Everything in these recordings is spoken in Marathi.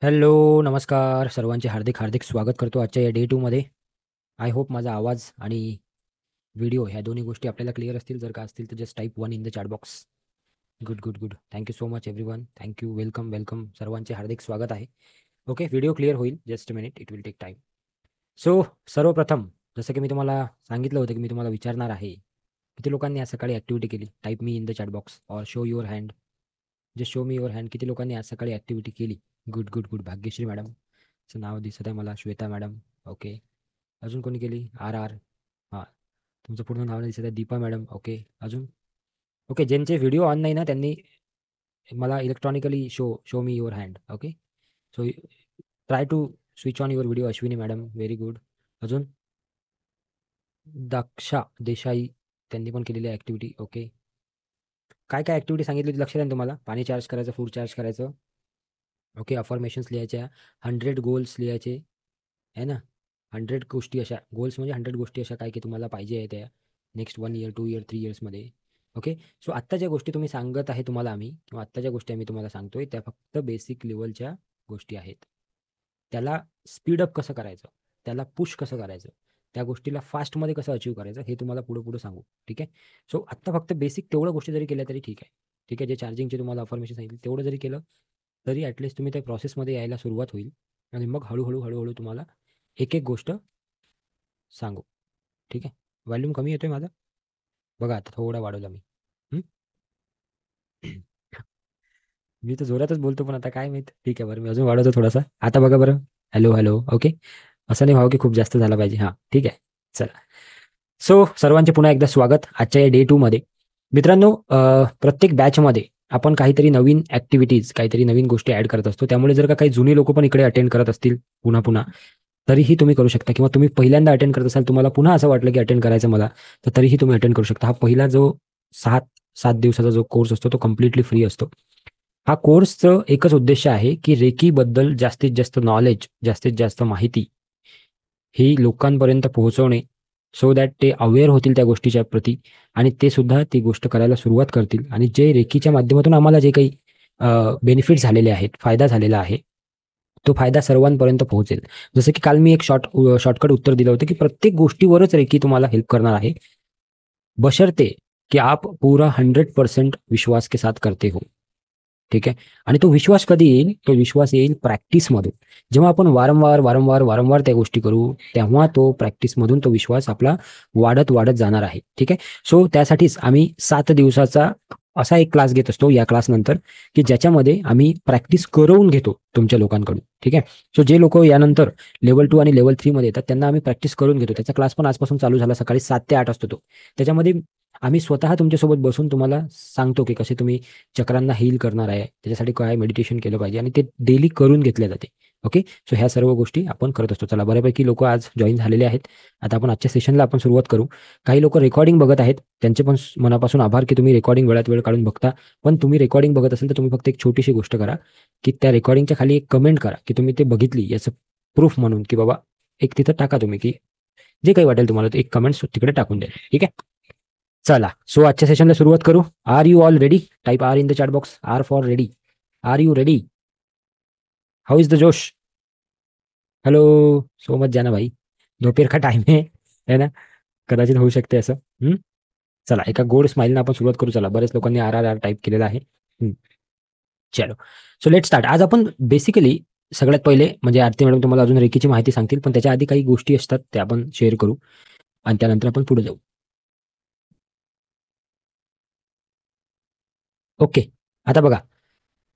हॅलो, नमस्कार. सर्वांचे हार्दिक हार्दिक स्वागत करतो आजच्या या डे 2 मध्ये. आय होप माझा आवाज आणि व्हिडिओ ह्या दोन्ही गोष्टी आपल्याला क्लिअर असतील. जर का असतील तर just type 1 in the chat box. Good, good, good. Thank you so much everyone. Thank you. Welcome, welcome. सर्वांचे हार्दिक स्वागत आहे. ओके, व्हिडिओ क्लिअर होईल. Just a minute. It will take time. So सर्वप्रथम जसं की मी तुम्हाला सांगितलं होतं की मी तुम्हाला विचारणार आहे, किती लोकांनी आज सकाळी ॲक्टिव्हिटी केली? Type me in the chat box or show your hand. Just show me your hand. किती लोकांनी आज सकाळी ॲक्टिव्हिटी केली? Good, good, good. Bhagyashree madam चं नाव दिसत आहे मला. श्वेता मॅडम. ओके. अजून कोणी केली? R R. हां, तुमचं पूर्ण नाव नाही दिसत आहे. दीपा मॅडम. ओके. अजून? ओके, ज्यांचे व्हिडिओ ऑन नाही ना त्यांनी मला electronically show me your hand. Okay. So try to switch on your video. Ashwini madam. Very good. अजून? दाक्षा देसाई, त्यांनी पण केलेली ॲक्टिव्हिटी. ओके. काय काय ॲक्टिव्हिटी सांगितली होती लक्षात आहे ना तुम्हाला? पाणी चार्ज करायचं, फूड चार्ज करायचं. ओके. अफर्मेशन्स लिहायच्या, 100 गोल्स लिहायचे आहे ना. 100 गोष्टी अशा, गोल्स म्हणजे 100 गोष्टी अशा काय की तुम्हाला पाहिजे आहे त्या नेक्स्ट 1 इयर, 2 इयर, 3 इयर्समध्ये. ओके. सो आत्ता ज्या गोष्टी तुम्ही सांगत आहे तुम्हाला आम्ही, किंवा आत्ता ज्या गोष्टी आम्ही तुम्हाला सांगतोय त्या फक्त बेसिक लेवलच्या गोष्टी आहेत. त्याला स्पीडअप कसं करायचं, त्याला पुश कसं करायचं, त्या गोष्टीला फास्टमध्ये कसं अचीव्ह करायचं हे तुम्हाला पुढं पुढं सांगू. ठीक आहे. सो आत्ता फक्त बेसिक तेवढ्या गोष्टी जरी केल्या तरी ठीक आहे. ठीक आहे. जे चार्जिंगचे तुम्हाला अफर्मेशन सांगितले तेवढं जरी केलं तरी ॲटलिस्ट तुम्ही त्या प्रोसेसमध्ये यायला सुरुवात होईल. आणि मग हळूहळू हळूहळू तुम्हाला एक एक गोष्ट सांगू. ठीक आहे. व्हॉल्यूम कमी येतोय माझा? बघा आता थोडा वाढवला मी. हं? मी तर जोरातच बोलतो पण आता काय माहीत. ठीक आहे, बरं मी अजून वाढवतो थोडासा. आता बघा बरं. Hello, hello. ओके. असं नाही व्हावं की खूप जास्त झाला पाहिजे. हां, ठीक आहे. चला. सो सर्वांचे पुन्हा एकदा स्वागत आजच्या या डे 2 मध्ये. मित्रांनो, प्रत्येक बॅचमध्ये आपण काहीतरी नवीन ॲक्टिव्हिटीज, काहीतरी नवीन गोष्टी ॲड करत असतो. त्यामुळे जर का काही जुनी लोकं पण इकडे अटेंड करत असतील पुन्हा पुन्हा, तरीही तुम्ही करू शकता. किंवा तुम्ही पहिल्यांदा अटेंड करत असाल, तुम्हाला पुन्हा असं वाटलं की अटेंड करायचं मला, तर तरीही तुम्ही अटेंड करू शकता. हा पहिला जो 7 दिवसाचा जो कोर्स असतो तो कंप्लीटली फ्री असतो. हा कोर्सचं एकच उद्देश आहे की रेकीबद्दल जास्तीत जास्त नॉलेज, जास्तीत जास्त माहिती ही लोकांपर्यंत पोहोचवणे, सो दॅट ते अवेअर होतील त्या गोष्टीच्या प्रती आणि ते सुद्धा ती गोष्ट करायला सुरुवात करतील. आणि जे रेकीच्या माध्यमातून आम्हाला जे काही बेनिफिट झालेले आहेत, फायदा झालेला आहे, तो फायदा सर्वांपर्यंत पोहोचेल. जसं की काल मी एक शॉर्टकट उत्तर दिलं होतं की प्रत्येक गोष्टीवरच रेकी तुम्हाला हेल्प करणार आहे, बशर्ते कि आप पूरा 100% विश्वास के साथ करते हो. ठीक आहे. आणि तो विश्वास कधी येईल? तो विश्वास येईल प्रॅक्टिसमधून. जेव्हा आपण वारंवार वारंवार वारंवार त्या गोष्टी करू, तेव्हा तो प्रॅक्टिसमधून तो विश्वास आपला वाढत वाढत जाणार आहे. ठीक आहे. सो त्यासाठीच आम्ही 7 दिवसाचा असा एक क्लास घेत असतो या क्लासनंतर, की ज्याच्यामध्ये आम्ही प्रॅक्टिस करवून घेतो तुमच्या लोकांकडून. ठीक आहे. सो जे लोक यानंतर लेव्हल 2 आणि लेव्हल 3 मध्ये येतात त्यांना आम्ही प्रॅक्टिस करून घेतो. त्याचा क्लास पण आजपासून चालू झाला. सकाळी 7 ते 8 असतो तो. त्याच्यामध्ये आम्ही स्वतः तुमच्यासोबत बसून तुम्हाला सांगतो की कसे तुम्ही चक्रांना हील करणार आहे, त्याच्यासाठी काय मेडिटेशन केलं पाहिजे, आणि ते डेली करून घेतले जाते. ओके. सो ह्या सर्व गोष्टी आपण करत असतो. चला, बऱ्यापैकी लोक आज जॉईन झालेले आहेत. आता आपण आजच्या सेशनला आपण सुरुवात करू. काही लोक रेकॉर्डिंग बघत आहेत, त्यांचे पण मनापासून आभार की तुम्ही रेकॉर्डिंग वेळात वेळ काढून बघता. पण तुम्ही रेकॉर्डिंग बघत असेल तर तुम्ही फक्त एक छोटीशी गोष्ट करा, की त्या रेकॉर्डिंगच्या खाली एक कमेंट करा की तुम्ही ते बघितली याचं प्रूफ म्हणून, की बाबा एक तिथं टाका तुम्ही, की जे काही वाटेल तुम्हाला ते एक कमेंट तिकडे टाकून द्या. ठीक आहे. चला, सो आजच्या सेशनला सुरुवात करू. Are you all ready? Type R in the chat box. R for ready. Are you ready? How is the josh? Hello. So much जाना भाई, दोपहर का टाइम है ना. कदाचित होऊ शकते असं. चला, एका गोड स्माईलनं आपण सुरुवात करू. चला, बरेच लोकांनी आर आर आर टाईप केलेला आहे. चलो, सो लेट स्टार्ट. आज आपण बेसिकली सगळ्यात पहिले म्हणजे आरती मॅडम तुम्हाला अजून रेकीची माहिती सांगतील, पण त्याच्या आधी काही गोष्टी असतात त्या आपण शेअर करू आणि त्यानंतर आपण पुढे जाऊ. ओके. आता बघा,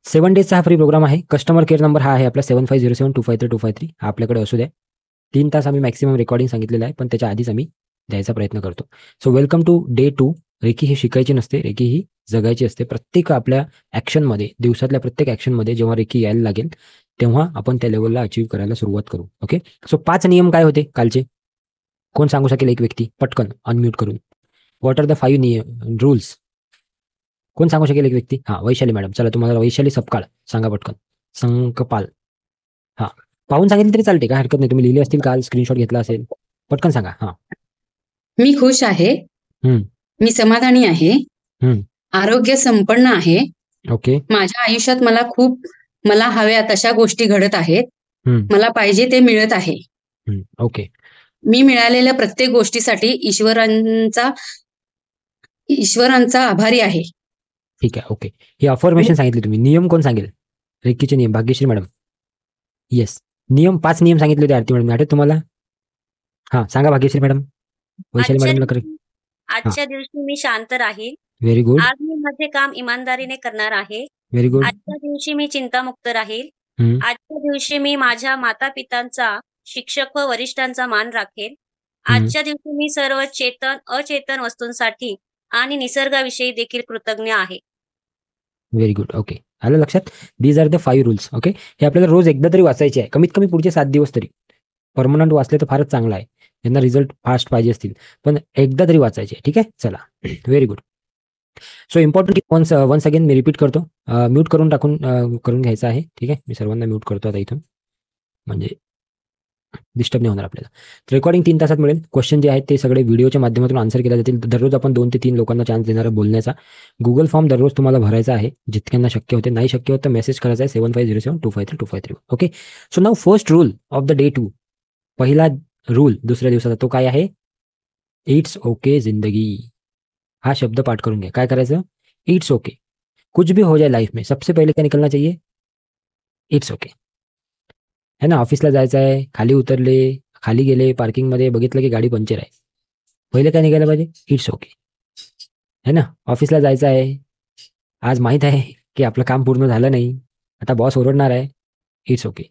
7 डेजचा हा फ्री प्रोग्राम आहे. कस्टमर केअर नंबर हा आहे आपला 7507253253. हा आपल्याकडे असू द्या. 3 तास आम्ही मॅक्सिमम रेकॉर्डिंग सांगितलेलं आहे, पण त्याच्या आधीच आम्ही द्यायचा प्रयत्न करतो. So welcome to day 2. Reiki ही शिकायची नसते, रेकी ही जगायची असते. प्रत्येक आपल्या ॲक्शनमध्ये, दिवसातल्या प्रत्येक ॲक्शनमध्ये जेव्हा रेकी यायला लागेल, तेव्हा आपण त्या लेवलला अचीव्ह करायला सुरुवात करू. ओके. सो 5 नियम काय होते कालचे? कोण सांगू शकेल? एक व्यक्ती पटकन अनम्यूट करून. व्हॉट आर द 5 नियम रूल्स? कोण सांगू शकेल? एक व्यक्ती. हां, वैशाली मॅडम. चला, तुम्हाला वैशाली सपकाळ सांगा पटकन. संकपाल. हां. पाहून सांगितलं तरी चालते, काय हरकत नाही. तुम्ही लिहिले असतील काल, स्क्रीनशॉट घेतला असेल. पटकन सांगा. हां. मी खुश आहे. हं, मी समाधानी आहे. हं. आरोग्य संपन्न आहे. ओके. माझ्या आयुष्यात मला खूप मला हव्या तशा गोष्टी घडत आहेत. मला पाहिजे ते मिळत आहे. ओके. मी मिळालेल्या प्रत्येक गोष्टीसाठी ईश्वरांचा आभारी आहे. ठीक आहे. ओके. ही अफर्मेशन सांगितली तुम्ही. नियम कोण सांगेल? रेकीचे नियम भाग्यश्री मॅडम. येस. नियम 5 नियम सांगितले होते आरती मॅडम, आठवत तुम्हाला? हा, सांगा भाग्यश्री मॅडम. वैशाली आजच्या मॅडमला करे. दिवशी आजच्या दिवशी मी शांत राहील. Very good. आज मी माझे काम इमानदारीने करणार आहे. Very good. आजच्या दिवशी मी चिंतामुक्त राहील. हम्म. आजच्या दिवशी मी माझ्या माता-पितांचा, शिक्षक व वरिष्ठांचा मान राखेल. आजच्या दिवशी मी सर्व चेतन, अचेतन वस्तूंसाठी आणि निसर्गाविषयी देखील कृतज्ञ आहे. Very good. ओके. आलं लक्षात? These are the 5 rules. Okay. हे आपल्याला रोज एकदा तरी वाचायचे आहे, कमीत कमी पुढचे 7 दिवस तरी. परमनंट वाचले तर फारच चांगला आहे, यांना रिझल्ट फास्ट पाहिजे असतील, पण एकदा तरी वाचायचे. ठीक आहे, चला. Very good. So important once again मी रिपीट करतो. म्यूट करून करून घ्यायचं आहे. ठीक आहे, मी सर्वांना म्यूट करतो आता इथून, म्हणजे डिस्टर्ब नाही होणार आपल्याला. रेकॉर्डिंग 3 तासात मिळेल. क्वेश्चन जे आहेत ते सगळे व्हिडिओच्या माध्यमातून आन्सर केले जातील. दररोज आपण 2 ते 3 लोकांना चान्स देणार आहे बोलण्याचा. गुगल फॉर्म दररोज तुम्हाला भरायचा आहे, जितक्यांना शक्य होते. नाही शक्य होत तर मेसेज करायचा आहे 7507253253. Okay. So now first rule of the day 2. पहिला रूल दुसऱ्या दिवसाचा तो काय आहे? इट्स ओके जिंदगी. हा शब्द पाठ करून घ्या. काय करायचं? It's okay. कुछ भी हो जाए लाइफ में, सबसे पहले क्या निकलना चाहिए? It's okay. है ना? ऑफिसला जायचं आहे, खाली उतरले, खाली गेले, पार्किंगमध्ये बघितलं की गाडी पंक्चर आहे. पहिले काय निघायला पाहिजे? It's okay. है ना? ऑफिसला जायचं आहे, आज माहीत आहे की आपलं काम पूर्ण झालं नाही, आता बॉस ओरडणार आहे. It's okay.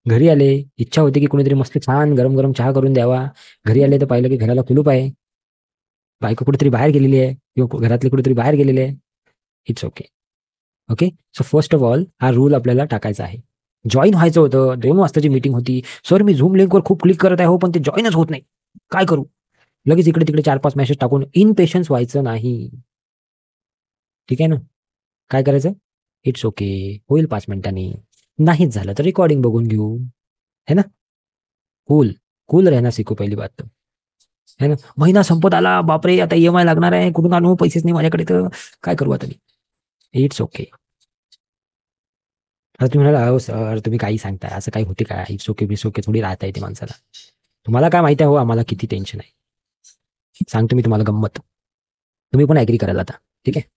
घरी आले, इच्छा होती की कुणीतरी मस्त छान गरम गरम चहा करून द्यावा. घरी आले तर पाहिलं की घराला कुलूप आहे, बायको कुठेतरी बाहेर गेलेली आहे किंवा घरातले कुठेतरी बाहेर गेलेले आहे. It's okay. Okay. So first of all हा रूल आपल्याला टाकायचा आहे. जॉईन व्हायचं होतं, 2 वाजताची मीटिंग होती. सर मी झूम लिंकवर खूप क्लिक करत आहे हो, पण ते जॉईनच होत नाही, काय करू? लगेच इकडे तिकडे 4-5 मेसेज टाकून इनपेशन्स व्हायचं नाही. ठीक आहे ना? काय करायचं? इट्स ओके, होईल 5 मिनिटांनी. नाहीच झालं तर रेकॉर्डिंग बघून घेऊ. है ना? कूल कूल रहना सीखो पहिली बात तर. है ना? महिना संपत आला, बापरे आता EMI लागणार आहे, कुठून आणू? पैसेच नाही माझ्याकडे, तर काय करू आता मी? It's okay. आता तुम्ही म्हणाला, अहो सर तुम्ही काही सांगताय, असं काही होते का? इट्स ओके बिट्स ओके थोडी राहता येते माणसाला. तुम्हाला काय माहिती आहे हो आम्हाला किती टेन्शन आहे. सांगतो मी तुम्हाला गंमत, तुम्ही पण ॲग्री कराल आता. ठीक आहे.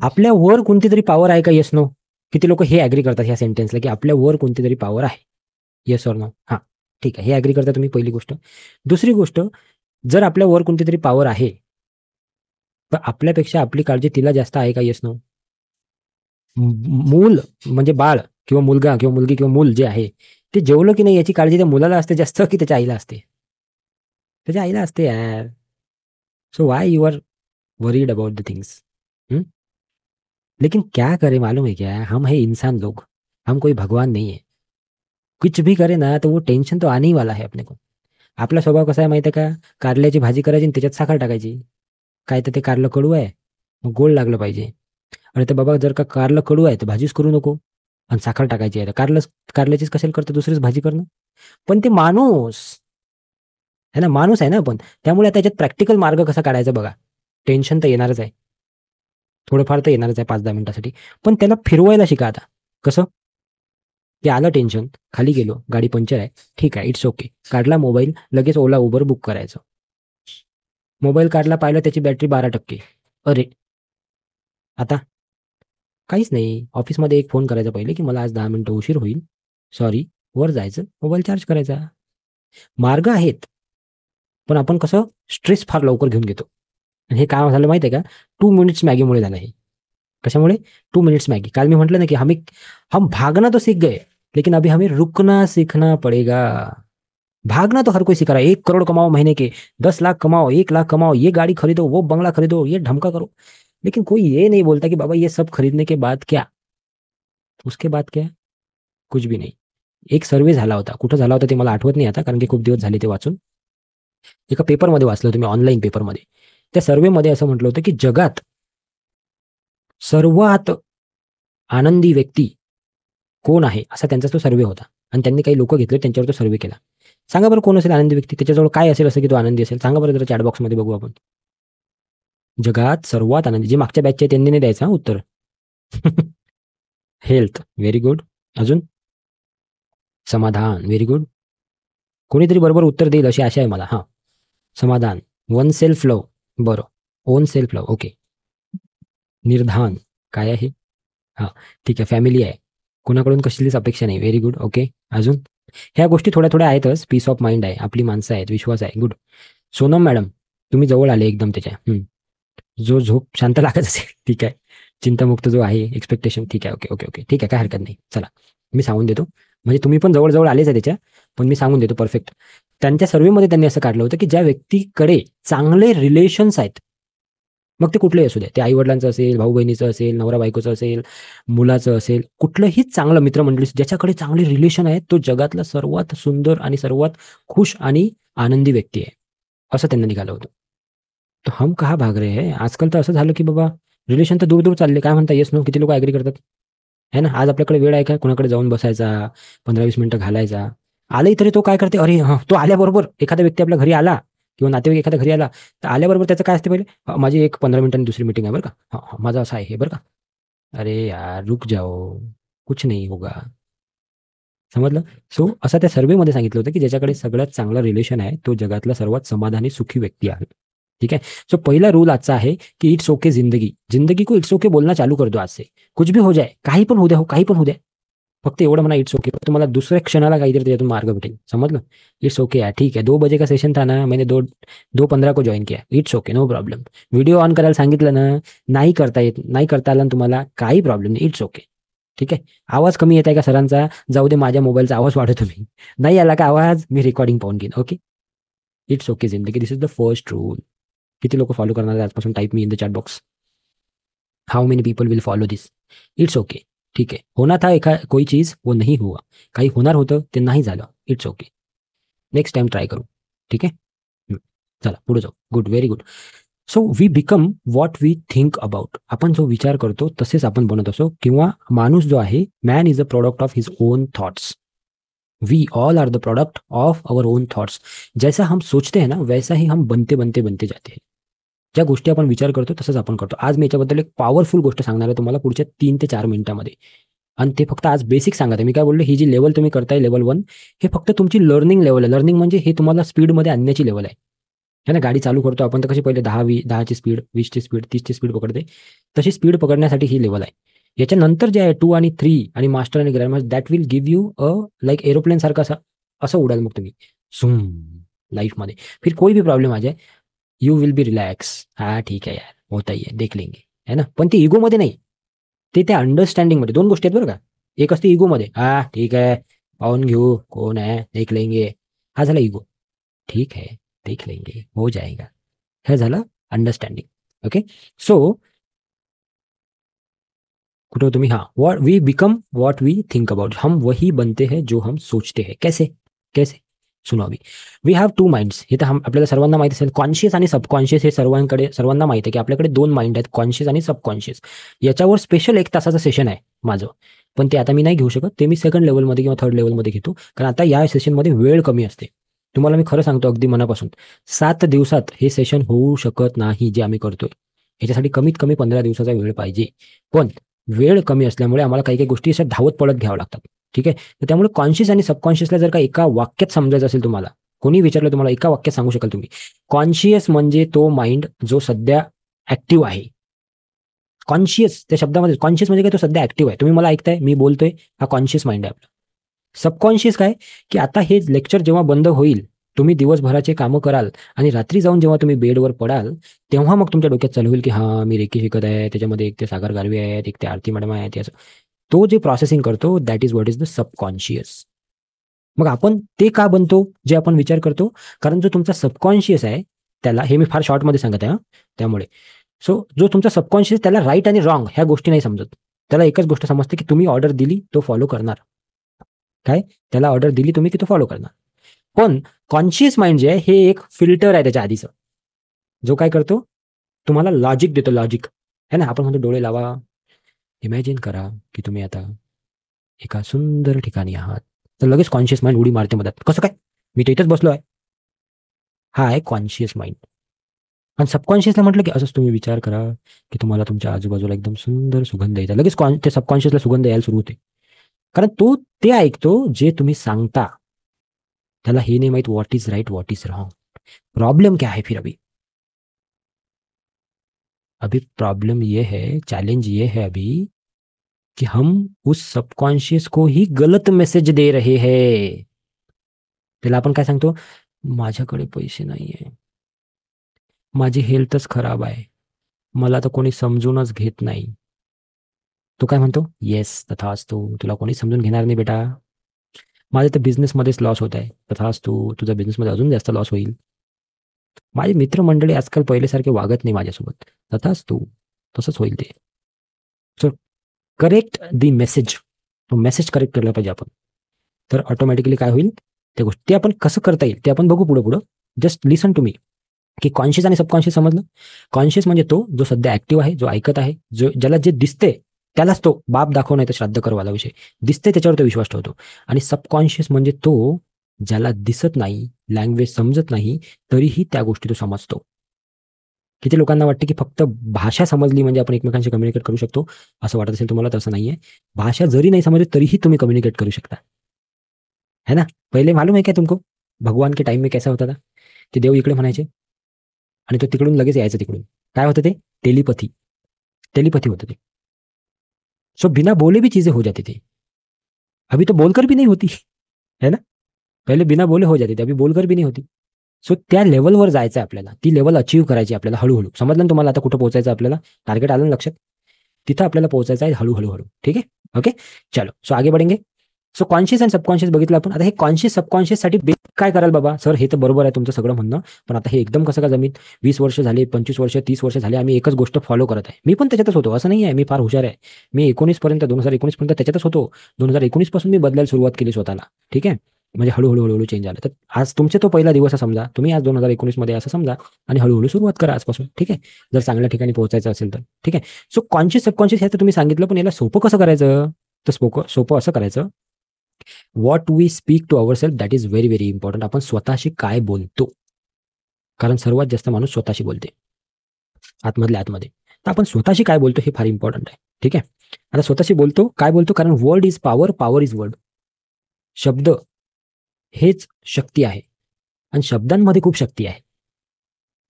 आपल्या वर कोणती तरी पॉवर आहे का? Yes no? किती लोक हे ॲग्री करतात ह्या सेंटेन्सला की आपल्या वर कोणती तरी पॉवर आहे? Yes or no? हां, ठीक आहे, हे ॲग्री करता तुम्ही, पहिली गोष्ट. दुसरी गोष्ट, जर आपल्या वर कोणती तरी पॉवर आहे, तर आपल्यापेक्षा आपली काळजी तिला जास्त आहे का? Yes no? मूल म्हणजे बाळ किंवा मुलगा किंवा मुलगी किंवा मूल जे आहे ते जेवलं की नाही याची काळजी त्या मुलाला असते जास्त की त्याच्या आईला असते? त्याच्या आईला असते यार. So why you are worried about the things? लेकिन क्या करे मालूम है क्या, हम है इंसान लोग, हम कोई भगवान नहीं है. कुछ भी करे ना तो वो टेन्शन तो आने ही वाला है अपने को. आपला स्वभाव कसा आहे माहिती आहे का? कारल्याची भाजी करायची आणि त्याच्यात साखर टाकायची. काय तर ते कारलं कडू आहे, मग गोड लागलं पाहिजे. आणि तर बाबा जर का कारलं कडू आहे तर भाजीच करू नको, आणि साखर टाकायची आहे तर कारल्याचीच कशाला करतो, दुसरीच भाजी करणं. पण ते माणूस है ना, माणूस आहे ना आपण, त्यामुळे त्याच्यात प्रॅक्टिकल मार्ग कसा काढायचा बघा. टेन्शन तर येणारच आहे, थोडंफार तर येणारच आहे 5-10 मिनिटासाठी, पण त्याला फिरवायला शिका आता. कसं? ते आलं टेन्शन, खाली गेलो, गाडी पंक्चर आहे, ठीक आहे, इट्स ओके. काढला मोबाईल, लगेच ओला उबर बुक करायचं. मोबाईल काढला, पाहिलं त्याची बॅटरी 12%. अरे आता काहीच नाही, ऑफिसमध्ये एक फोन करायचा पहिले की मला आज 10 मिनिटं उशीर होईल, सॉरी. वर जायचं, मोबाईल चार्ज करायचा. मार्ग आहेत, पण आपण कसं स्ट्रेस फार लवकर घेऊन घेतो. आणि हे काय झालं माहिती आहे का? 2 मिनिट्स मॅगीमुळे झालं हे. कशामुळे? 2 मिनिट्स मैगी. काल मी म्हटलं ना की हम भागना तो सीख गए, लेकिन अभी हमें रुकना सीखना पड़ेगा. भागना तो हर कोई सीख रहा है, 1 करोड़ कमाओ महीने के, 10 लाख कमाओ, 1 लाख कमाओ, ये गाड़ी खरीदो, वो बंगला खरीदो, ये ढमका करो. लेकिन कोई ये नहीं बोलता कि बाबा ये सब खरीदने के बाद क्या? उसके बाद क्या? कुछ भी नाही. एक सर्वे झाला होता, कुठं झाला होता ते मला आठवत नाही आता, कारण की खूप दिवस झाले ते वाचून. एका पेपरमध्ये वाचलं होतं मी, ऑनलाईन पेपरमध्ये. त्या सर्वेमध्ये असं म्हटलं होतं की जगात सर्वात आनंदी व्यक्ती कोण आहे, असा त्यांचा तो सर्वे होता. आणि त्यांनी काही लोक घेतले, त्यांच्यावर तो सर्वे केला. सांगा बरं कोण असेल आनंदी व्यक्ती? त्याच्याजवळ काय असेल असं की तो आनंदी असेल? सांगा बरं, जरा चॅट बॉक्समध्ये बघू आपण. जगात सर्वात आनंदी, जे मागच्या बॅचचे त्यांनी नाही द्यायचं उत्तर. Health, very good. अजून समाधान, व्हेरी गुड. कोणीतरी बरोबर उत्तर देईल अशी आशा आहे मला. हां, समाधान. वन सेल्फ लव, बरं. Own self love, okay. निर्धान काय आहे? हां, ठीक आहे. फॅमिली आहे. कोणाकडून कसलीच अपेक्षा नाही, व्हेरी गुड, ओके. अजून ह्या गोष्टी थोड्या थोड्या आहेतच. पीस ऑफ माइंड आहे, आपली माणसं आहेत, विश्वास आहे, गुड. सोनम मॅडम, तुम्ही जवळ आले एकदम त्याच्या. जो झोप शांत लागत असेल, ठीक आहे. चिंतामुक्त जो आहे, एक्सपेक्टेशन, ठीक आहे, ओके ओके ओके, ठीक आहे, काय हरकत नाही. चला, मी सांगून देतो. म्हणजे तुम्ही पण जवळ आलेच आहे त्याच्या, पण मी सांगून देतो परफेक्ट. त्यांच्या सर्व्हेमध्ये त्यांनी असं काढलं होतं की ज्या व्यक्तीकडे चांगले रिलेशन्स आहेत, मग ते कुठलेही असू द्या, ते आई वडिलांचं असेल, भाऊ बहिणीचं असेल, नवरा बायकोचं असेल, मुलाचं असेल, कुठलंही चांगलं मित्रमंडळी ज्याच्याकडे चांगले रिलेशन आहेत, तो जगातला सर्वात सुंदर आणि सर्वात खुश आणि आनंदी व्यक्ती आहे, असं त्यांना निघालं होतं. तर हम कहा भाग रहे हैं. आजकाल तर असं झालं की बाबा रिलेशन तर दूर दूर चालले. काय म्हणता, येस नो, किती लोक ॲग्री करतात है ना. आज आपल्याकडे वेळ आहे का कोणाकडे जाऊन बसायचा, 15-20 मिनिटं घालायचा. आलंही तरी तो काय करते, अरे हां, तो आल्याबरोबर एखादा व्यक्ती आपल्या घरी आला किंवा नातेवाईक एखाद्या घरी आला, तर आल्याबरोबर त्याचं काय असते पहिले, माझी एक 15 मिनिटांनी दुसरी मीटिंग आहे बरं का, हां हां, माझं असं आहे हे बरं का. अरे यार, रुक जाओ, कुछ नहीं होगा. समजलं. सो असं त्या सर्व्हेमध्ये सांगितलं होतं की ज्याच्याकडे सगळ्यात चांगलं रिलेशन आहे, तो जगातला सर्वात समाधानी सुखी व्यक्ती आहे. ठीक है. सो पहिला रूल आजचा आहे की इट्स ओके जिंदगी. जिंदगी को इट्स ओके बोलना चालू कर दो आज से. कुछ भी हो जाए, काही पण होऊ द्या, हो काही पण होऊ द्या. फक्त एवढं म्हणा इट्स ओके. तुम्हाला दुसऱ्या क्षणाला काहीतरी त्याच्यातून मार्ग भेटेल. समजलं. इट्स ओके यार, ठीक है. 2 बजे का सेशन था ना, मैंने 2:15 को जॉइन किया. It's okay, no problem. Video on करायला सांगितलं ना, नाही करता येत, नाही करता आला ना तुम्हाला, काही प्रॉब्लेम नाही. It's okay. ठीक आहे. आवाज कमी येत आहे का सरांचा? जाऊ दे, माझ्या मोबाईलचा आवाज वाढवतो मी. नाही आला का आवाज, मी रेकॉर्डिंग पाहून घेईन. ओके. इट्स ओके जिंदगी. दिस इज द फर्स्ट रूल. किती लोक फॉलो करणार आहेत आजपासून, type me in the chat box. How many people will follow this. It's okay. ठीक आहे. होना था कोई चीज, वो नहीं हुआ. काही होणार होतं, ते नाही झालं. It's okay. Next time try करू. ठीक आहे. चला पुढे जाऊ. Good, very good. So we become what we think about. आपण जो विचार करतो तसेच आपण बनत असो, किंवा माणूस जो आहे, man is a product of his own thoughts. We all are the product of our own thoughts. जैसा हम सोचते हैं ना, वैसा ही हम बनते बनते बनते जाते हैं. ज्या गोष्टी आपण विचार करतो तसंच आपण करतो. आज मी याच्याबद्दल एक पॉवरफुल गोष्ट सांगणार आहे तुम्हाला पुढच्या 3 ते 4 मिनिटांमध्ये. आणि ते फक्त आज बेसिक सांगत आहे. मी काय बोललो, ही जी लेवल तुम्ही करताय लेवल 1, हे फक्त तुमची लर्निंग लेवल आहे. लर्निंग म्हणजे हे तुम्हाला स्पीडमध्ये आणण्याची लेवल आहे. है ना. गाडी चालू करतो आपण तर कशी पहिले 10ची स्पीड, 20ची स्पीड, 30ची स्पीड पकडते. तशी स्पीड पकडण्यासाठी ही लेवल आहे. याच्यानंतर जे आहे 2 आणि 3 आणि मास्टर आणि grandmaster, that will give you a like aeroplane सारखं असं असं उडाल मग तुम्ही झूम लाईफमध्ये. फिर कोई भी प्रॉब्लेम आ जाए, यू विल बी रिलॅक्स. हा ठीक आहे यार, होता ही है, देख लेंगे. है ना. पण ते इगोमध्ये नाही, ते त्या अंडरस्टँडिंगमध्ये. 2 गोष्टी आहेत बरं का. एक असते इगोमध्ये, हा ठीक आहे, पाहून घेऊ, कोण आहे, देख लेंगे. हा झाला इगो. ठीक है, देख लेंगे, हो जाएगा. हे झालं अंडरस्टँडिंग. ओके. सो कुठे हो तुम्ही. हाँ, what we become what we think about. हम वही बनते हैं जो हम सोचते हैं. कैसे कैसे सुनो अभी. We have 2 minds. हे तर आपल्याला सर्वांना माहिती असेल. कॉन्शियस आणि सबकॉन्शियस हे सर्वांना माहिती आहे की आपल्याकडे 2 माइंड आहेत, कॉन्शियस आणि सबकॉन्शियस. याच्यावर स्पेशल 1 तासाचं सेशन आहे माझं, पण ते आता मी नाही घेऊ शकत. ते मी सेकंड लेवलमध्ये किंवा थर्ड लेवलमध्ये घेतो, कारण आता या सेशनमध्ये वेळ कमी असते. तुम्हाला मी खरं सांगतो अगदी मनापासून, 7 दिवसात हे सेशन होऊ शकत नाही जे आम्ही करतोय. याच्यासाठी कमीत कमी 15 दिवसाचा वेळ पाहिजे. पण वेळ कमी असल्यामुळे आम्हाला काही काही गोष्टी अशा धावत पळत घ्याव्या लागतात. ठीक आहे. तर त्यामुळे कॉन्शियस आणि सबकॉन्शियसला जर का एका वाक्यात समजायचं असेल तुम्हाला, कोणी विचारलं तुम्हाला, एका वाक्यात सांगू शकाल तुम्ही. कॉन्शियस म्हणजे तो माइंड जो सध्या ऍक्टिव्ह आहे. कॉन्शियस त्या शब्दामध्ये, कॉन्शियस म्हणजे काय, तो सध्या ऍक्टिव्ह आहे. तुम्ही मला ऐकताय, मी बोलतोय, हा कॉन्शियस माइंड आहे आपला. सबकॉन्शियस काय, की आता हे लेक्चर जेव्हा बंद होईल, तुम्ही दिवसभराचे कामं कराल आणि रात्री जाऊन जेव्हा तुम्ही बेडवर पडाल, तेव्हा मग तुमच्या डोक्यात चालू होईल की हां, मी रेकी शिकत आहे, त्याच्यामध्ये एक ते सागर गारवे आहेत, एक ते आरती मॅडम आहेत, असं. तो जे प्रोसेसिंग करतो, that is what is the subconscious. मग आपण ते का बनतो, जे आपण विचार करतो? कारण जो तुमचा सबकॉन्शियस आहे, त्याला, हे मी फार शॉर्टमध्ये सांगत आहे हां, त्यामुळे. सो जो तुमचा सबकॉन्शियस, त्याला राईट आणि रॉंग ह्या गोष्टी नाही समजत. त्याला एकच गोष्ट समजते की तुम्ही ऑर्डर दिली, तो फॉलो करणार. काय? त्याला ऑर्डर दिली तुम्ही की तो फॉलो करणार. पण कॉन्शियस माइंड जे आहे, हे एक फिल्टर आहे त्याच्या आधीचं, जो काय करतो, तुम्हाला लॉजिक देतो. लॉजिक है ना. आपण म्हणतो डोळे लावा, इमॅजिन करा की तुम्ही आता एका सुंदर ठिकाणी आहात, तर लगेच कॉन्शियस माइंड उडी मारते मदत. कसं काय, मी तर इथेच बसलो आहे. हा आहे कॉन्शियस माइंड. आणि सबकॉन्शियसला म्हटलं की असंच तुम्ही विचार करा की तुम्हाला तुमच्या आजूबाजूला एकदम सुंदर सुगंध येतात, लगेच ते सबकॉन्शियसला सुगंध यायला सुरू होते. कारण तो ते ऐकतो जे तुम्ही सांगता. त्याला हे नाही माहित what is right what is wrong. Problem क्या है फिर? अभी प्रॉब्लम ये है, चैलेंज ये है अभी कि हम उस सबकॉन्शियस को ही गलत मेसेज दे रहे हैं. त्याला आपण काय सांगतो, माझ्याकडे पैसे नाहीये, माझी हेल्थच खराब आहे, मला तर कोणी समजूनच घेत नाही. तो काय म्हणतो, येस तथास्तु, तुला कोणी समजून घेणार नाही बेटा, माझे तर बिझनेसमध्येच लॉस होत आहे, तथास्तु, तुझा बिझनेसमध्ये अजून जास्त लॉस होईल, माझे मित्रमंडळी आजकाल पहिल्यासारखे वागत नाही माझ्यासोबत, तथास्तु, तसंच होईल ते. सो करेक्ट दी मेसेज, तो मेसेज करेक्ट केला पाहिजे आपण, तर ऑटोमॅटिकली काय होईल, त्या गोष्टी आपण कसं करता येईल ते आपण बघू पुढं. जस्ट लिसन टू मी, की कॉन्शियस आणि सबकॉन्शियस समजलं. कॉन्शियस म्हणजे तो जो सध्या ऍक्टिव्ह आहे, जो ऐकत आहे, जो ज्याला जे दिसते त्यालाच तो बाप दाखव नाही तर श्राद्ध करवाला विषय दिसते त्याच्यावर तो विश्वास ठेवतो. आणि सबकॉन्शियस म्हणजे तो ज्याला दिसत नाही, लँग्वेज समजत नाही, तरीही त्या गोष्टी तो समजतो. किती लोकांना वाटते की फक्त भाषा समजली म्हणजे आपण एकमेकांशी कम्युनिकेट करू शकतो, असं वाटत असेल तुम्हाला, तसं नाहीये. भाषा जरी नाही समजली तरीही तुम्ही कम्युनिकेट करू शकता, है ना. पहिले मालूम है क्या तुमको भगवान के टाइम में कैसा होता था? ते देव इकडे म्हणायचे आणि तो तिकडून लगेच यायचं तिकडून. काय होतं ते? टेलिपथी. टेलिपथी होतं ते. सो बिना बोले भी चीजें हो जाती थी. अभी तो बोलकर भी नहीं होती, है ना. पहिले बिना बोले हो जाते थे, अभी बोलकर भी नहीं होती. सो त्या लेवलवर जायचं आहे आपल्याला, ती लेवल अचीव्ह करायची आपल्याला हळूहळू. समजलं ना तुम्हाला आता कुठं पोहोचायचं आपल्याला? टार्गेट आलं ना लक्षात? तिथं आपल्याला पोहोचायचं आहे हळूहळू. ठीक आहे, ओके, चलो. सो आगे बढ़ेंगे. सो कॉन्शियस आणि सबकॉन्शियस बघितलं आपण. आता हे कॉन्शियस सबकॉन्शियस साठी काय कराल बाबा सर? हे तर बरोबर आहे तुमचं सगळं म्हणणं, पण आता हे एकदम कसं का जमीन? 20 वर्ष झाले, 25 वर्ष, 30 वर्ष झाले, आम्ही एकच गोष्ट फॉलो करत आहे. मी पण त्याच्यातच होतो, असं नाही आहे मी फार हुशार आहे. मी 2019 पर्यंत त्याच्यातच होतो. 2019 पासून मी बदलायला सुरुवात केली स्वतःला. ठीक आहे, म्हणजे हळूहळू चेंज झालं. तर आज तुमचे तो पहिला दिवस समजा, तुम्ही आज 2019 मध्ये असं समजा आणि हळूहळू सुरुवात करा आजपासून. ठीक आहे, जर चांगल्या ठिकाणी पोहोचायचं असेल तर. ठीक आहे. सो कॉन्शियस सबकॉन्शियस हे तर तुम्ही सांगितलं, पण याला सोपं कसं करायचं? तर सोपं असं करायचं, what we speak to our self that is very very important. आपण स्वतःशी काय बोलतो, कारण सर्वात जास्त माणूस स्वतःशी बोलते आतमधल्या आतमध्ये. तर आपण स्वतःशी काय बोलतो हे फार इम्पॉर्टंट आहे. ठीक आहे, आता स्वतःशी बोलतो काय बोलतो, कारण word is power, power is word. शब्द हेच शक्ती आहे आणि शब्दांमध्ये खूप शक्ती आहे.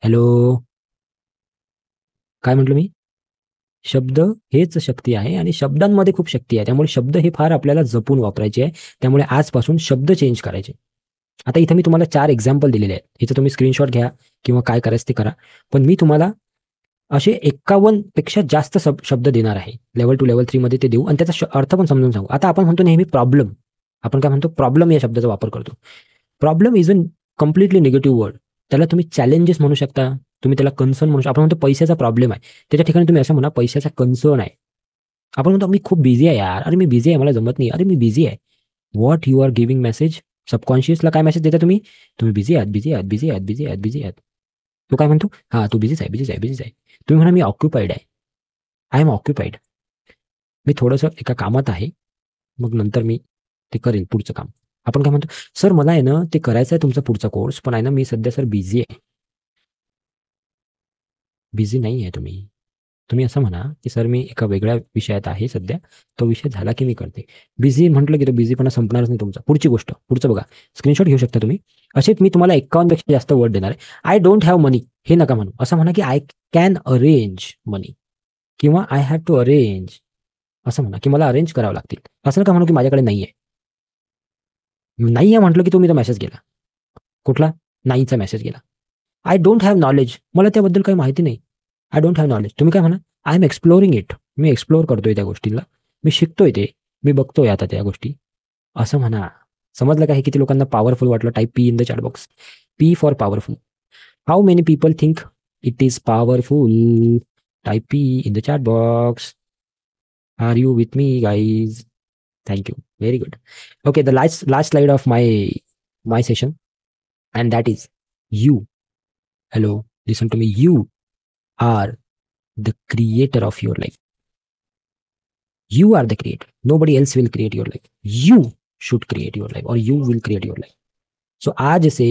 हॅलो, काय म्हटलं मी? शब्द हेच शक्ती आहे आणि शब्दांमध्ये खूप शक्ती आहे. त्यामुळे शब्द हे फार आपल्याला जपून वापरायचे आहे. त्यामुळे आजपासून शब्द चेंज करायचे. आता इथं मी तुम्हाला 4 एक्झाम्पल दिलेले आहेत. इथं तुम्ही स्क्रीनशॉट घ्या किंवा काय करायचं ते करा. पण मी तुम्हाला असे 51 पेक्षा जास्त शब्द देणार आहे. लेव्हल 2 लेव्हल 3 मध्ये ते देऊ आणि त्याचा अर्थ पण समजून सांगू. आता आपण म्हणतो नेहमी प्रॉब्लेम. आपण काय म्हणतो? प्रॉब्लेम या शब्दाचा वापर करतो. Problem is a completely negative word. त्याला तुम्ही चॅलेंजेस म्हणू शकता, तुम्ही त्याला कन्सर्न म्हणू शकता. आपण म्हणतो पैशाचा प्रॉब्लेम आहे, त्याच्या ठिकाणी तुम्ही असं म्हणा पैशाचा कन्सर्न आहे. आपण म्हणतो मी खूप बिझी आहे यार, अरे मी बिझी आहे, मला जमत नाही, अरे मी बिझी आहे. What you are giving message? सबकॉन्शियसला काय मेसेज देता तुम्ही? तुम्ही बिझी आहात, बिझी आहात, बिझी आहात, बिझी आहात, बिझी आहात. तो काय म्हणतो? हा, तू बिझीच आहे, बिझीच आहे, बिझीच आहे. तुम्ही म्हणा मी ऑक्युपाईड आहे, आय एम ऑक्युपाईड, मी थोडंसं एका कामात आहे, मग नंतर मी ते करेल पुढचं काम. आपण काय म्हणतो? सर मला आहे ना ते करायचं आहे तुमचा पुढचा कोर्स, पण आहे ना मी सध्या सर बिझी आहे. बिझी नाही आहे तुम्ही. तुम्ही असं म्हणा की सर मी एका वेगळ्या विषयात आहे सध्या, तो विषय झाला की मी करते. बिझी म्हटलं की तो बिझीपणा संपणारच नाही तुमचा. पुढची गोष्ट, पुढचं बघा, स्क्रीनशॉट घेऊ शकता तुम्ही. असेच मी तुम्हाला 51 पेक्षा जास्त वर्ड देणार आहे. आय डोंट हॅव मनी हे नका म्हणू, असं म्हणा की आय कॅन अरेंज मनी किंवा आय हॅव टू अरेंज. असं म्हणा की मला अरेंज करावं लागतील. असं नका म्हणू की माझ्याकडे नाही आहे. नाही आहे म्हटलं की तुम्ही तो मेसेज गेला. कुठला? नाहीचा मेसेज गेला. आय डोंट हॅव नॉलेज, मला त्याबद्दल काही माहिती नाही. I don't have knowledge. तुम्ही काय म्हणा? I am exploring it, me explore करतोय त्या गोष्टीला, मी शिकतोय ते, मी बघतोय आता त्या गोष्टी. असं म्हणा. समजलं का? हे किती लोकांना पॉवरफुल वाटलं? Type P in the chat box. P for powerful. How many people think it is powerful? Type P in the chat box. Are you with me guys? Thank you, very good. Okay, the last slide of my session, and that is you. Hello, listen to me. You are the creator of your life. You are the creator. Nobody else will create your life. You should create your life, or you will create your life. So आज से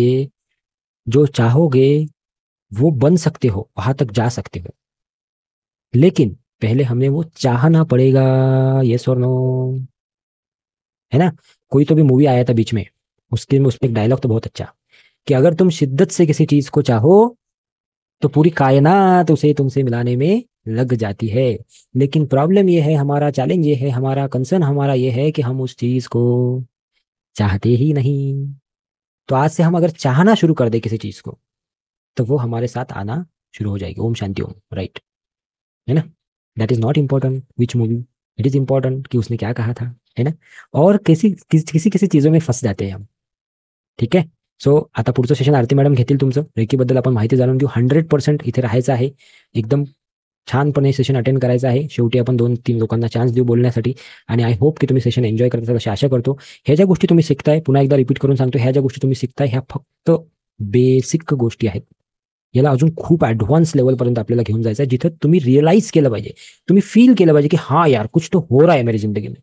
जो चाहोगे वो बन सकते हो, वहां तक जा सकते हो, लेकिन पहले हमें वो चाहना पड़ेगा। यस और नो? है ना? कोई तो भी मूवी आया था बीच में, उसके में उसमें एक डायलॉग तो बहुत अच्छा, कि अगर तुम शिद्दत से किसी चीज को चाहो तो पूरी कायनात उसे तुमसे मिलाने में लग जाती है। लेकिन प्रॉब्लम ये है, हमारा चैलेंज ये है, हमारा कंसर्न हमारा ये है कि हम उस चीज को चाहते ही नहीं। तो आज से हम अगर चाहना शुरू कर दे किसी चीज को, तो वो हमारे साथ आना शुरू हो जाएगी। ओम शांति ओम। राइट? है ना? That is not important which movie, it is important कि उसने क्या कहा था। है ना? और किसी किसी चीजों में फंस जाते हैं हम। ठीक आहे? सो आता पुढचं सेशन आरती मॅडम घेतील तुमचं. रेकीबद्दल आपण माहिती जाणून घेऊ. 100% इथे राहायचं आहे. एकदम छानपणे सेशन अटेंड करायचं आहे. शेवटी आपण 2-3 लोकांना चान्स देऊ बोलण्यासाठी. आणि आय होप की तुम्ही सेशन एन्जॉय करत असाल अशी आशा करतो. ह्या ज्या गोष्टी तुम्ही शिकताय, पुन्हा एकदा रिपीट करून सांगतो, ह्या ज्या गोष्टी तुम्ही शिकताय ह्या फक्त बेसिक गोष्टी आहेत. याला अजून खूप ॲडव्हान्स लेवलपर्यंत आपल्याला घेऊन जायचं आहे, जिथं तुम्ही रिअलाईज केलं पाहिजे, तुम्ही फील केलं पाहिजे की हाँ यार कुछ तो हो रहा है मेरी जिंदगी में.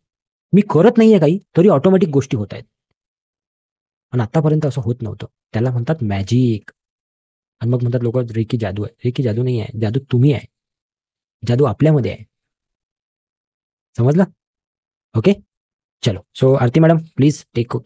मी करत नाहीये काही, तरी ऑटोमॅटिक गोष्टी होत आहेत. आणि आतापर्यंत असं होत नव्हतं. त्याला म्हणतात मॅजिक. आणि मग म्हणतात लोक रेकी जादू आहे. रेकी जादू नाही आहे, जादू तुम्ही आहे. जादू आपल्यामध्ये आहे. समजलं? ओके, चलो. So Aarti madam please take.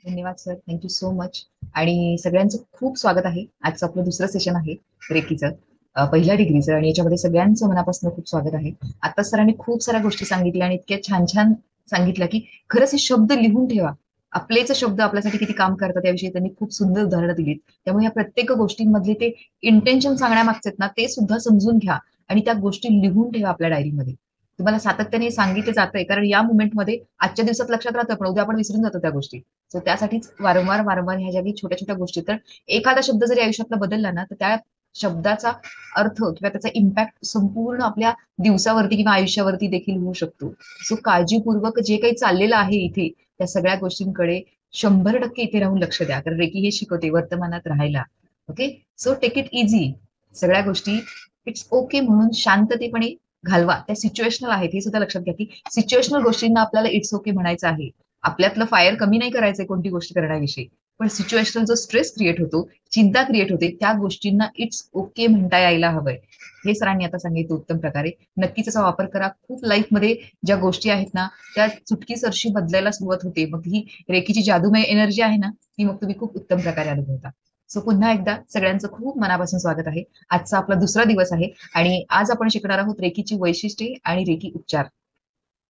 धन्यवाद सर, थँक्यू सो मच. आणि सगळ्यांचं खूप स्वागत आहे. आजचं आपलं दुसरं सेशन आहे रेकीचं, पहिल्या डिग्रीचं, आणि याच्यामध्ये सगळ्यांचं मनापासून खूप स्वागत आहे. आता सरांनी खूप साऱ्या गोष्टी सांगितल्या आणि इतक्या छान छान सांगितल्या की खरंच हे शब्द लिहून ठेवा. आपलेच शब्द आपल्यासाठी किती काम करतात याविषयी त्यांनी खूप सुंदर उदाहरणं दिलीत. त्यामुळे या प्रत्येक गोष्टींमधले ते इंटेन्शन सांगण्यामागचे आहेत ना, ते सुद्धा समजून घ्या आणि त्या गोष्टी लिहून ठेवा आपल्या डायरीमध्ये. तुम्हाला सातत्याने सांगितलं जातंय, कारण या मुवमेंटमध्ये आजच्या दिवसात लक्षात राहतं, पण उद्या आपण विसरून जातो त्या गोष्टी. सो त्यासाठीच वारंवार वारंवार ह्या ज्या छोट्या छोट्या गोष्टी, तर एखादा शब्द जरी आयुष्यातला बदलला ना, तर त्या शब्दाचा अर्थ किंवा त्याचा इम्पॅक्ट संपूर्ण आपल्या दिवसावरती किंवा आयुष्यावरती देखील होऊ शकतो. सो काळजीपूर्वक जे काही चाललेलं आहे इथे, त्या सगळ्या गोष्टींकडे 100% इथे राहून लक्ष द्या, कारण रेकी हे शिकवते वर्तमानात राहायला. Okay, so take it easy. सगळ्या गोष्टी इट्स ओके म्हणून शांततेपणे घालवा. त्या सिच्युएशनल आहेत हे सुद्धा लक्षात घ्या, की सिच्युएशनल गोष्टींना आपल्याला इट्स ओके म्हणायचं आहे. आपल्यातलं फायर कमी नाही करायचंय कोणती गोष्ट करण्याविषयी, पण सिच्युएशनल जो स्ट्रेस क्रिएट होतो, चिंता क्रिएट होते, त्या गोष्टींना इट्स ओके म्हणता यायला हवंय. हे सरांनी आता सांगितलं उत्तम प्रकारे. नक्कीच त्याचा वापर करा. खूप लाईफमध्ये ज्या गोष्टी आहेत ना, त्या चुटकीसरशी बदलायला सुरुवात होते. मग ही रेकीची जादूमय एनर्जी आहे ना, ती मग तुम्ही खूप उत्तम प्रकारे अनुभवता. सो पुन्हा एकदा सगळ्यांचं खूप मनापासून स्वागत आहे. आजचा आपला दुसरा दिवस आहे आणि आज आपण शिकणार आहोत रेकीची वैशिष्ट्ये आणि रेकी उपचार.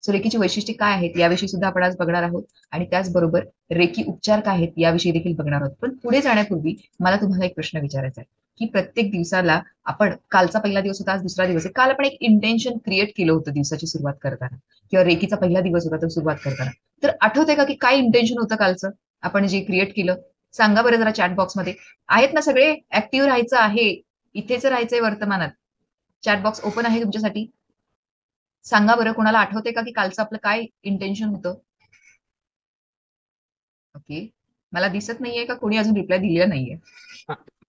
सो रेकीची वैशिष्ट्ये काय आहेत याविषयी सुद्धा आपण आज बघणार आहोत आणि त्याचबरोबर रेकी उपचार काय आहेत याविषयी देखील बघणार आहोत. पण पुढे जाण्यापूर्वी मला तुम्हाला एक प्रश्न विचारायचा आहे, की प्रत्येक दिवसाला आपण, कालचा पहिला दिवस होता, आज दुसरा दिवस आहे, काल आपण एक इंटेन्शन क्रिएट केलं होतं दिवसाची सुरुवात करताना, किंवा रेकीचा पहिला दिवस होता तर सुरुवात करताना. तर आठवतंय का की काय इंटेन्शन होतं कालचं आपण जे क्रिएट केलं? सांगा बरं जरा चॅट बॉक्समध्ये. आहेत ना सगळे? ऍक्टिव्ह राहायचं आहे, इथेच राहायचंय वर्तमानात. चॅट बॉक्स ओपन आहे तुमच्यासाठी. सांगा बरं, कोणाला आठवतंय का की कालचं आपलं काय इंटेन्शन होतं? ओके, मला दिसत नाहीये का कोणी अजून रिप्लाय दिलेला नाहीये.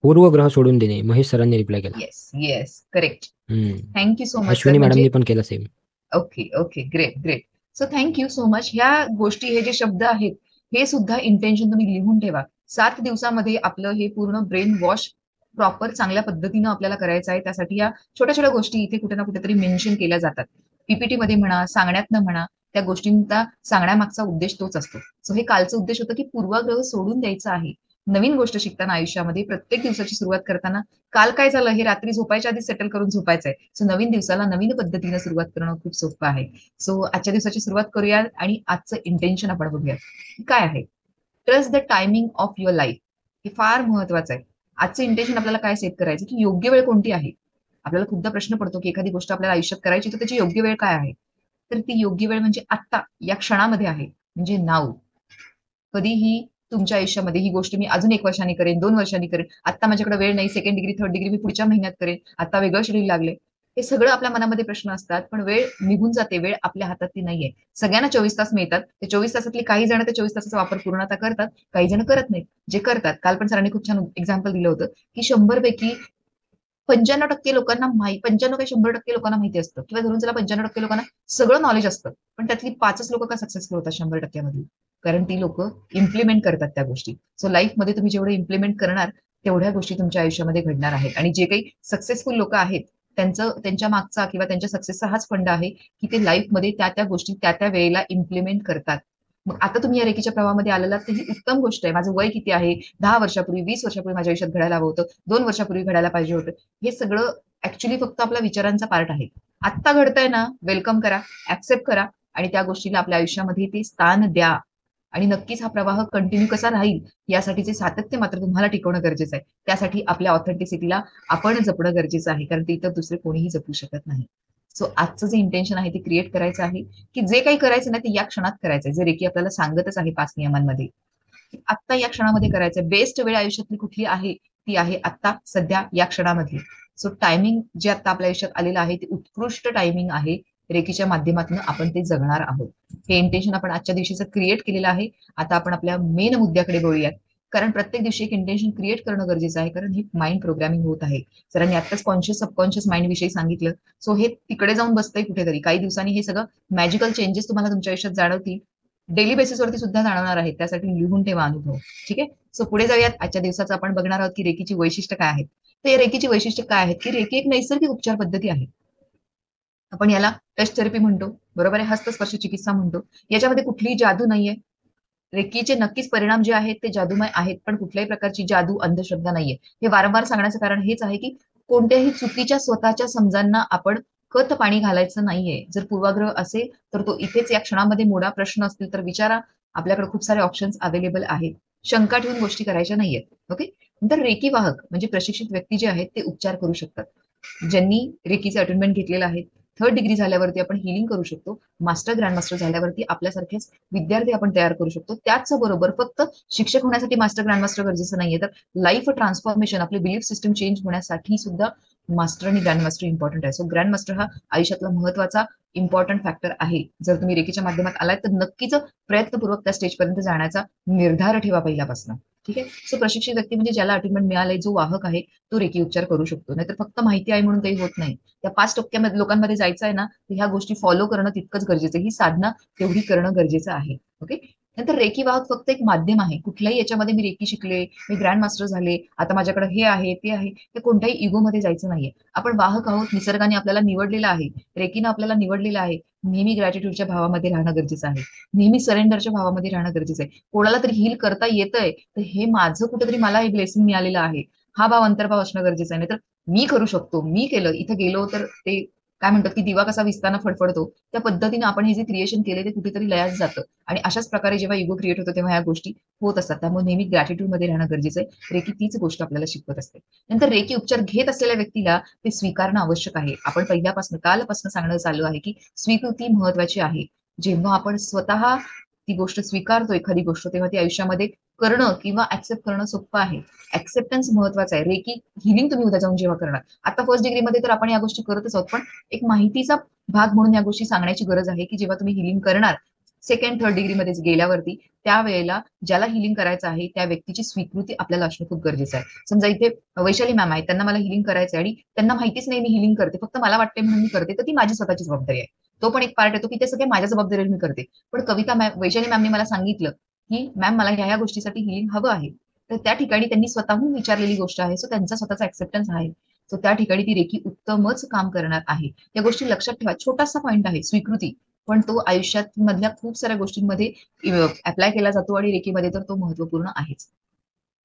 पूर्वग्रह सोडून देणे, महेश सरांनी रिप्लाय केला. Yes yes, correct. Thank you so much sir. Ashwini मॅडमनी पण केलं same. Okay okay, great great. So thank you so much. ह्या गोष्टी, हे जे शब्द आहेत, हे सुद्धा इंटेन्शन तुम्ही लिहून ठेवा. 7 दिवसामध्ये आपलं हे पूर्ण ब्रेन वॉश प्रॉपर चांगल्या पद्धतीनं आपल्याला करायचं आहे. त्यासाठी या छोट्या छोट्या गोष्टी इथे कुठे ना कुठेतरी मेन्शन केल्या जातात. पीपीटी मध्ये म्हणा, सांगण्यातनं म्हणा, त्या गोष्टींचा सांगण्यामागचा उद्देश तोच असतो. सो हे कालचं उद्देश होतं की पूर्वाग्रह सोडून द्यायचं आहे. नवीन गोष्ट शिकताना आयुष्यामध्ये प्रत्येक दिवसाची सुरुवात करताना काल काय झालं हे रात्री झोपायच्या आधी सेटल करून झोपायचंय. सो नवीन दिवसाला नवीन पद्धतीने सुरुवात करणं खूप सोपं आहे. सो आजच्या दिवसाची सुरुवात करूया आणि आजचं इंटेन्शन आपण बघूया काय आहे. Trust the timing of your life. हे फार महत्वाचं आहे. आजचं इंटेन्शन आपल्याला काय सेट करायचं, की योग्य वेळ कोणती आहे. आपल्याला खूपदा प्रश्न पडतो की एखादी गोष्ट आपल्याला आयुष्यात करायची तर त्याची योग्य वेळ काय आहे. तर ती योग्य वेळ म्हणजे आत्ता, या क्षणामध्ये आहे, म्हणजे नाऊ. कधीही तुमच्या आयुष्यामध्ये ही गोष्ट मी अजून 1 वर्षांनी करेन, 2 वर्षांनी करेन, आता माझ्याकडे वेळ नाही, सेकंड डिग्री, थर्ड डिग्री मी पुढच्या महिन्यात करेन, आता वेगळं शेड्यूल लागले, हे सगळं आपल्या मनामध्ये प्रश्न असतात. पण वेळ निघून जाते, वेळ आपल्या हातातली नाहीये. सगळ्यांना 24 तास मिळतात. ते 24 तासातली काही जण ते 24 तासाचा वापर पूर्णतः करतात, काही जण करत नाहीत. जे करतात, काल पण सरांनी खूप छान एक्झाम्पल दिलं होतं की 100 पैकी 95% लोकांना 95 काही 100% लोकांना माहिती असतं, किंवा धरून चला 95% लोकांना सगळं नॉलेज असतं, पण त्यातली 5च लोक का सक्सेसफुल होतात 100% मधली. कारण ती लोक इम्प्लिमेंट करतात त्या गोष्टी. सो लाईफमध्ये तुम्ही जेवढं इम्प्लिमेंट करणार तेवढ्या गोष्टी तुमच्या आयुष्यामध्ये घडणार आहेत. आणि जे काही सक्सेसफुल लोक आहेत त्यांच्या मागचा किंवा त्यांच्या सक्सेसचा हाच फंड आहे की ते लाईफमध्ये त्या त्या गोष्टी त्या त्या वेळेला इम्प्लिमेंट करतात. मग आता तुम्ही या रेकीच्या प्रवाहामध्ये आलेला तर ही उत्तम गोष्ट आहे. माझं वय किती आहे, 10 वर्षापूर्वी 20 वर्षापूर्वी माझ्या आयुष्यात घडायला हवं होतं, 2 वर्षापूर्वी घडायला पाहिजे होतं, हे सगळं ऍक्च्युली फक्त आपल्या विचारांचा पार्ट आहे. आत्ता घडतंय ना, वेलकम करा, ऍक्सेप्ट करा आणि त्या गोष्टीला आपल्या आयुष्यामध्ये ते स्थान द्या. आणि नक्कीच हा प्रवाह कंटिन्यू कसा राहील यासाठीचे सातत्य मात्र तुम्हाला टिकवणं गरजेचं आहे. त्यासाठी आपल्या ऑथेंटिसिटीला आपण जपणं गरजेचं आहे, कारण ते इतर दुसरे कोणीही जपू शकत नाही. सो आजचं जे इंटेन्शन आहे ते क्रिएट करायचं आहे की जे काही करायचं ना ते या क्षणात करायचंय. जे रेकी आपल्याला सांगतच आहे 5 नियमांमध्ये, आत्ता या क्षणामध्ये करायचंय. बेस्ट वेळ आयुष्यातली कुठली आहे ती आहे आत्ता, सध्या, या क्षणामध्ये. सो टायमिंग जे आता आपल्या आयुष्यात आलेलं आहे ते उत्कृष्ट टायमिंग आहे. रेकीच्या माध्यमातून आपण ते जगणार आहोत. हे इंटेन्शन आपण आजच्या दिवशीचं क्रिएट केलेलं आहे. आता आपण आपल्या मेन मुद्द्याकडे वळूयात, कारण प्रत्येक दिवशी एक इंटेन्शन क्रिएट करणं गरजेचं आहे, कारण हे माइंड प्रोग्रामिंग होत आहे. सरांनी आत्ताच कॉन्शियस सबकॉन्शियस माइंड विषयी सांगितलं. सो हे तिकडे जाऊन बसतंय कुठेतरी. काही दिवसांनी हे सगळं मॅजिकल चेंजेस तुम्हाला तुमच्या आयुष्यात जाणवतील. डेली बेसिसवरती सुद्धा जाणवणार आहेत. त्यासाठी लिहून ठेवा अनुभव. ठीक आहे. सो पुढे जाऊयात. आजच्या दिवसाचं आपण बघणार आहोत की रेकीची वैशिष्ट्य काय आहेत. तर या रेकीची वैशिष्ट्य काय आहेत की रेकी एक नैसर्गिक उपचार पद्धती आहे. आपण याला टच थेरपी म्हणतो, बरोबर आहे, हस्तस्पर्श चिकित्सा म्हणतो. याच्यामध्ये कुठलीही जादू नाहीये. रेकीचे नक्कीच परिणाम जे आहेत ते जादूमय आहेत, पण कुठल्याही प्रकारची जादू, अंधश्रद्धा नाहीये. हे वारंवार सांगण्याचं कारण हेच आहे की कोणत्याही चुकीच्या स्वतःच्या समजांना आपण खत पाणी घालायचं नाहीये. जर पूर्वाग्रह असेल तर तो इथेच या क्षणामध्ये मोडा. प्रश्न असतील तर विचारा. आपल्याकडे खूप सारे ऑप्शन्स अवेलेबल आहेत. शंका ठेवून गोष्टी करायच्या नाहीयेत. ओके. नंतर रेकी वाहक म्हणजे प्रशिक्षित व्यक्ती जे आहेत ते उपचार करू शकतात. ज्यांनी रेकीचे अटेंडमेंट घेतलेलं आहे, 3rd डिग्री झाल्यावरती आपण हिलिंग करू शकतो. मास्टर, ग्रँड मास्टर झाल्यावरती आपल्यासारखेच विद्यार्थी आपण तयार करू शकतो. त्याचबरोबर फक्त शिक्षक होण्यासाठी मास्टर, ग्रँड मास्टर गरजेचं नाहीये, तर लाईफ ट्रान्सफॉर्मेशन, आपले बिलीफ सिस्टम चेंज होण्यासाठी सुद्धा मास्टर आणि ग्रँड मास्टर इम्पॉर्टंट आहे. सो ग्रँड मास्टर हा आयुष्यातला महत्वाचा इम्पॉर्टंट फॅक्टर आहे. जर तुम्ही रेकीच्या माध्यमात आलात तर नक्कीच प्रयत्नपूर्वक त्या स्टेजपर्यंत जाण्याचा निर्धार ठेवा पहिल्यापासून. ठीक आहे. सो प्रशिक्षित व्यक्ती म्हणजे ज्याला अटेंडमेंट मिळालंय, जो वाहक आहे, तो रेकी उपचार करू शकतो. नाहीतर फक्त माहिती आहे म्हणून काही होत नाही. त्या 5% लोकांमध्ये जायचं आहे ना, तर ह्या गोष्टी फॉलो करणं तितकंच गरजेचं आहे. ही साधना तेवढी करणं गरजेचं आहे. ओके. नंतर रेकी वाहक फक्त एक माध्यम आहे. कुठल्याही याच्यामध्ये मी रेकी शिकले, मी ग्रँड मास्टर झाले, आता माझ्याकडे हे आहे, ते आहे, हे कोणत्याही इगोमध्ये जायचं नाहीये. आपण वाहक आहोत. निसर्गाने आपल्याला निवडलेलं आहे, रेकीनं आपल्याला निवडलेलं आहे. नेहमी ग्रॅटिट्यूडच्या भावामध्ये राहणं गरजेचं आहे. नेहमी सरेंडरच्या भावामध्ये राहणं गरजेचं आहे. कोणाला तरी हील करता येतंय, तर हे माझं कुठेतरी मला हे ब्लेसिंग मिळालेलं आहे. हा भाव, अंतर्भाव असणं गरजेचं आहे. नाहीतर मी करू शकतो, मी केलं, इथं गेलो तर ते काय म्हणतात की दिवा कसा विसताना फडफडतो, त्या पद्धतीने आपण हे जे क्रिएशन केले ते कुठेतरी लयास जातं. आणि अशाच प्रकारे जेव्हा इगो क्रिएट होतो तेव्हा ह्या गोष्टी होत असतात. त्यामुळे नेहमी ग्रॅटिट्यूड मध्ये राहणं गरजेचं आहे. रेकी तीच गोष्ट आपल्याला शिकवत असते. नंतर रेकी उपचार घेत असलेल्या व्यक्तीला ते स्वीकारणं आवश्यक आहे. आपण पहिल्यापासून कालपासून सांगणं चालू आहे की स्वीकृती महत्वाची आहे. जेव्हा आपण स्वतः ती गोष्ट स्वीकारतो, एखादी गोष्ट, तेव्हा ती आयुष्यामध्ये करणं किंवा ऍक्सेप्ट करणं सोपं आहे. ऍक्सेप्टन्स महत्वाचं आहे. रेकी हिलिंग तुम्ही उद्या जाऊन जेव्हा करणार, आता 1st डिग्रीमध्ये तर आपण या गोष्टी करतच आहोत, पण एक माहितीचा भाग म्हणून या गोष्टी सांगण्याची गरज आहे की जेव्हा तुम्ही हिलिंग करणार 2nd, 3rd डिग्रीमध्ये गेल्यावरती, त्यावेळेला ज्याला हिलिंग करायचं आहे त्या व्यक्तीची स्वीकृती आपल्याला असणं खूप गरजेचं आहे. समजा इथे वैशाली मॅम आहेत, त्यांना मला हिलिंग करायचं आहे आणि त्यांना माहितीच नाही मी हिलिंग करते, फक्त मला वाटते म्हणून मी करते, तर ती माझी स्वतःची जबाबदारी आहे. तो पण एक पार्ट येतो की ते सगळे माझ्या जबाबदारीवर मी करते. पण कविता मॅम, वैशाली मॅमने मला सांगितलं की मॅम मला ह्या गोष्टीसाठी हिलिंग हवं आहे, तर त्या ठिकाणी त्यांनी स्वतःहून विचारलेली गोष्ट आहे. सो त्यांचा स्वतःचा ऍक्सेप्टन्स आहे. सो त्या ठिकाणी ती रेकी उत्तमच काम करणार आहे. या गोष्टी लक्षात ठेवा. छोटासा पॉईंट आहे स्वीकृती, पण तो आयुष्यात मधल्या खूप साऱ्या गोष्टींमध्ये अप्लाय केला जातो आणि रेकीमध्ये तर तो महत्वपूर्ण आहेच.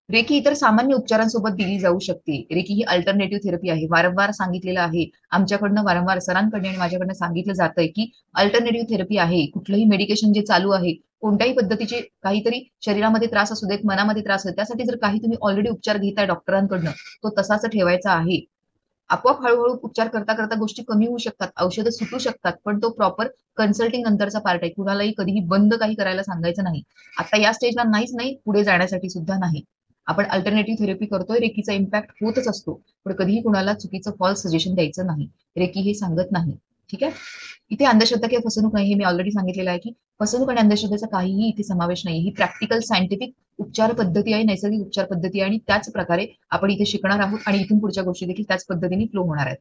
रेकी इतर सामान्य उपचारांसोबत दिली जाऊ शकते. रेकी ही अल्टरनेटिव्ह थेरपी आहे. वारंवार सांगितलेलं आहे. आमच्याकडनं वारंवार सरांकडनं आणि माझ्याकडनं सांगितलं जातंय की अल्टरनेटिव्ह थेरपी आहे. कुठलंही मेडिकेशन जे चालू आहे, कोणत्याही पद्धतीचे काहीतरी शरीरामध्ये त्रास असू देत, मनामध्ये त्रास असू देत, त्यासाठी जर काही तुम्ही ऑलरेडी उपचार घेताय डॉक्टरांकडनं, तो तसाच ठेवायचा आहे. आपोआप हळूहळू उपचार करता करता गोष्टी कमी होऊ शकतात, औषधं सुटू शकतात, पण तो प्रॉपर कन्सल्टिंग नंतरचा पार्ट आहे. कुणालाही कधीही बंद काही करायला सांगायचं नाही. आता या स्टेजला नाहीच नाही, पुढे जाण्यासाठी सुद्धा नाही. आपण अल्टरनेटिव्ह थेरपी करतोय, रेकीचा इम्पॅक्ट होतच असतो, पण कधीही कुणाला चुकीचं फॉल्स सजेशन द्यायचं नाही. रेकी हे सांगत नाही. ठीक आहे. इथे अंधश्रद्धा किंवा फसवणूक नाही, हे मी ऑलरेडी सांगितलेलं आहे की फसवणूक आणि अंधश्रद्धेचा काहीही इथे समावेश नाही. ही प्रॅक्टिकल सायंटिफिक उपचार पद्धती आहे, नैसर्गिक उपचार पद्धती आहे आणि त्याच प्रकारे आपण इथे शिकणार आहोत आणि इथून पुढच्या गोष्टी देखील त्याच पद्धतीने फ्लो होणार आहेत.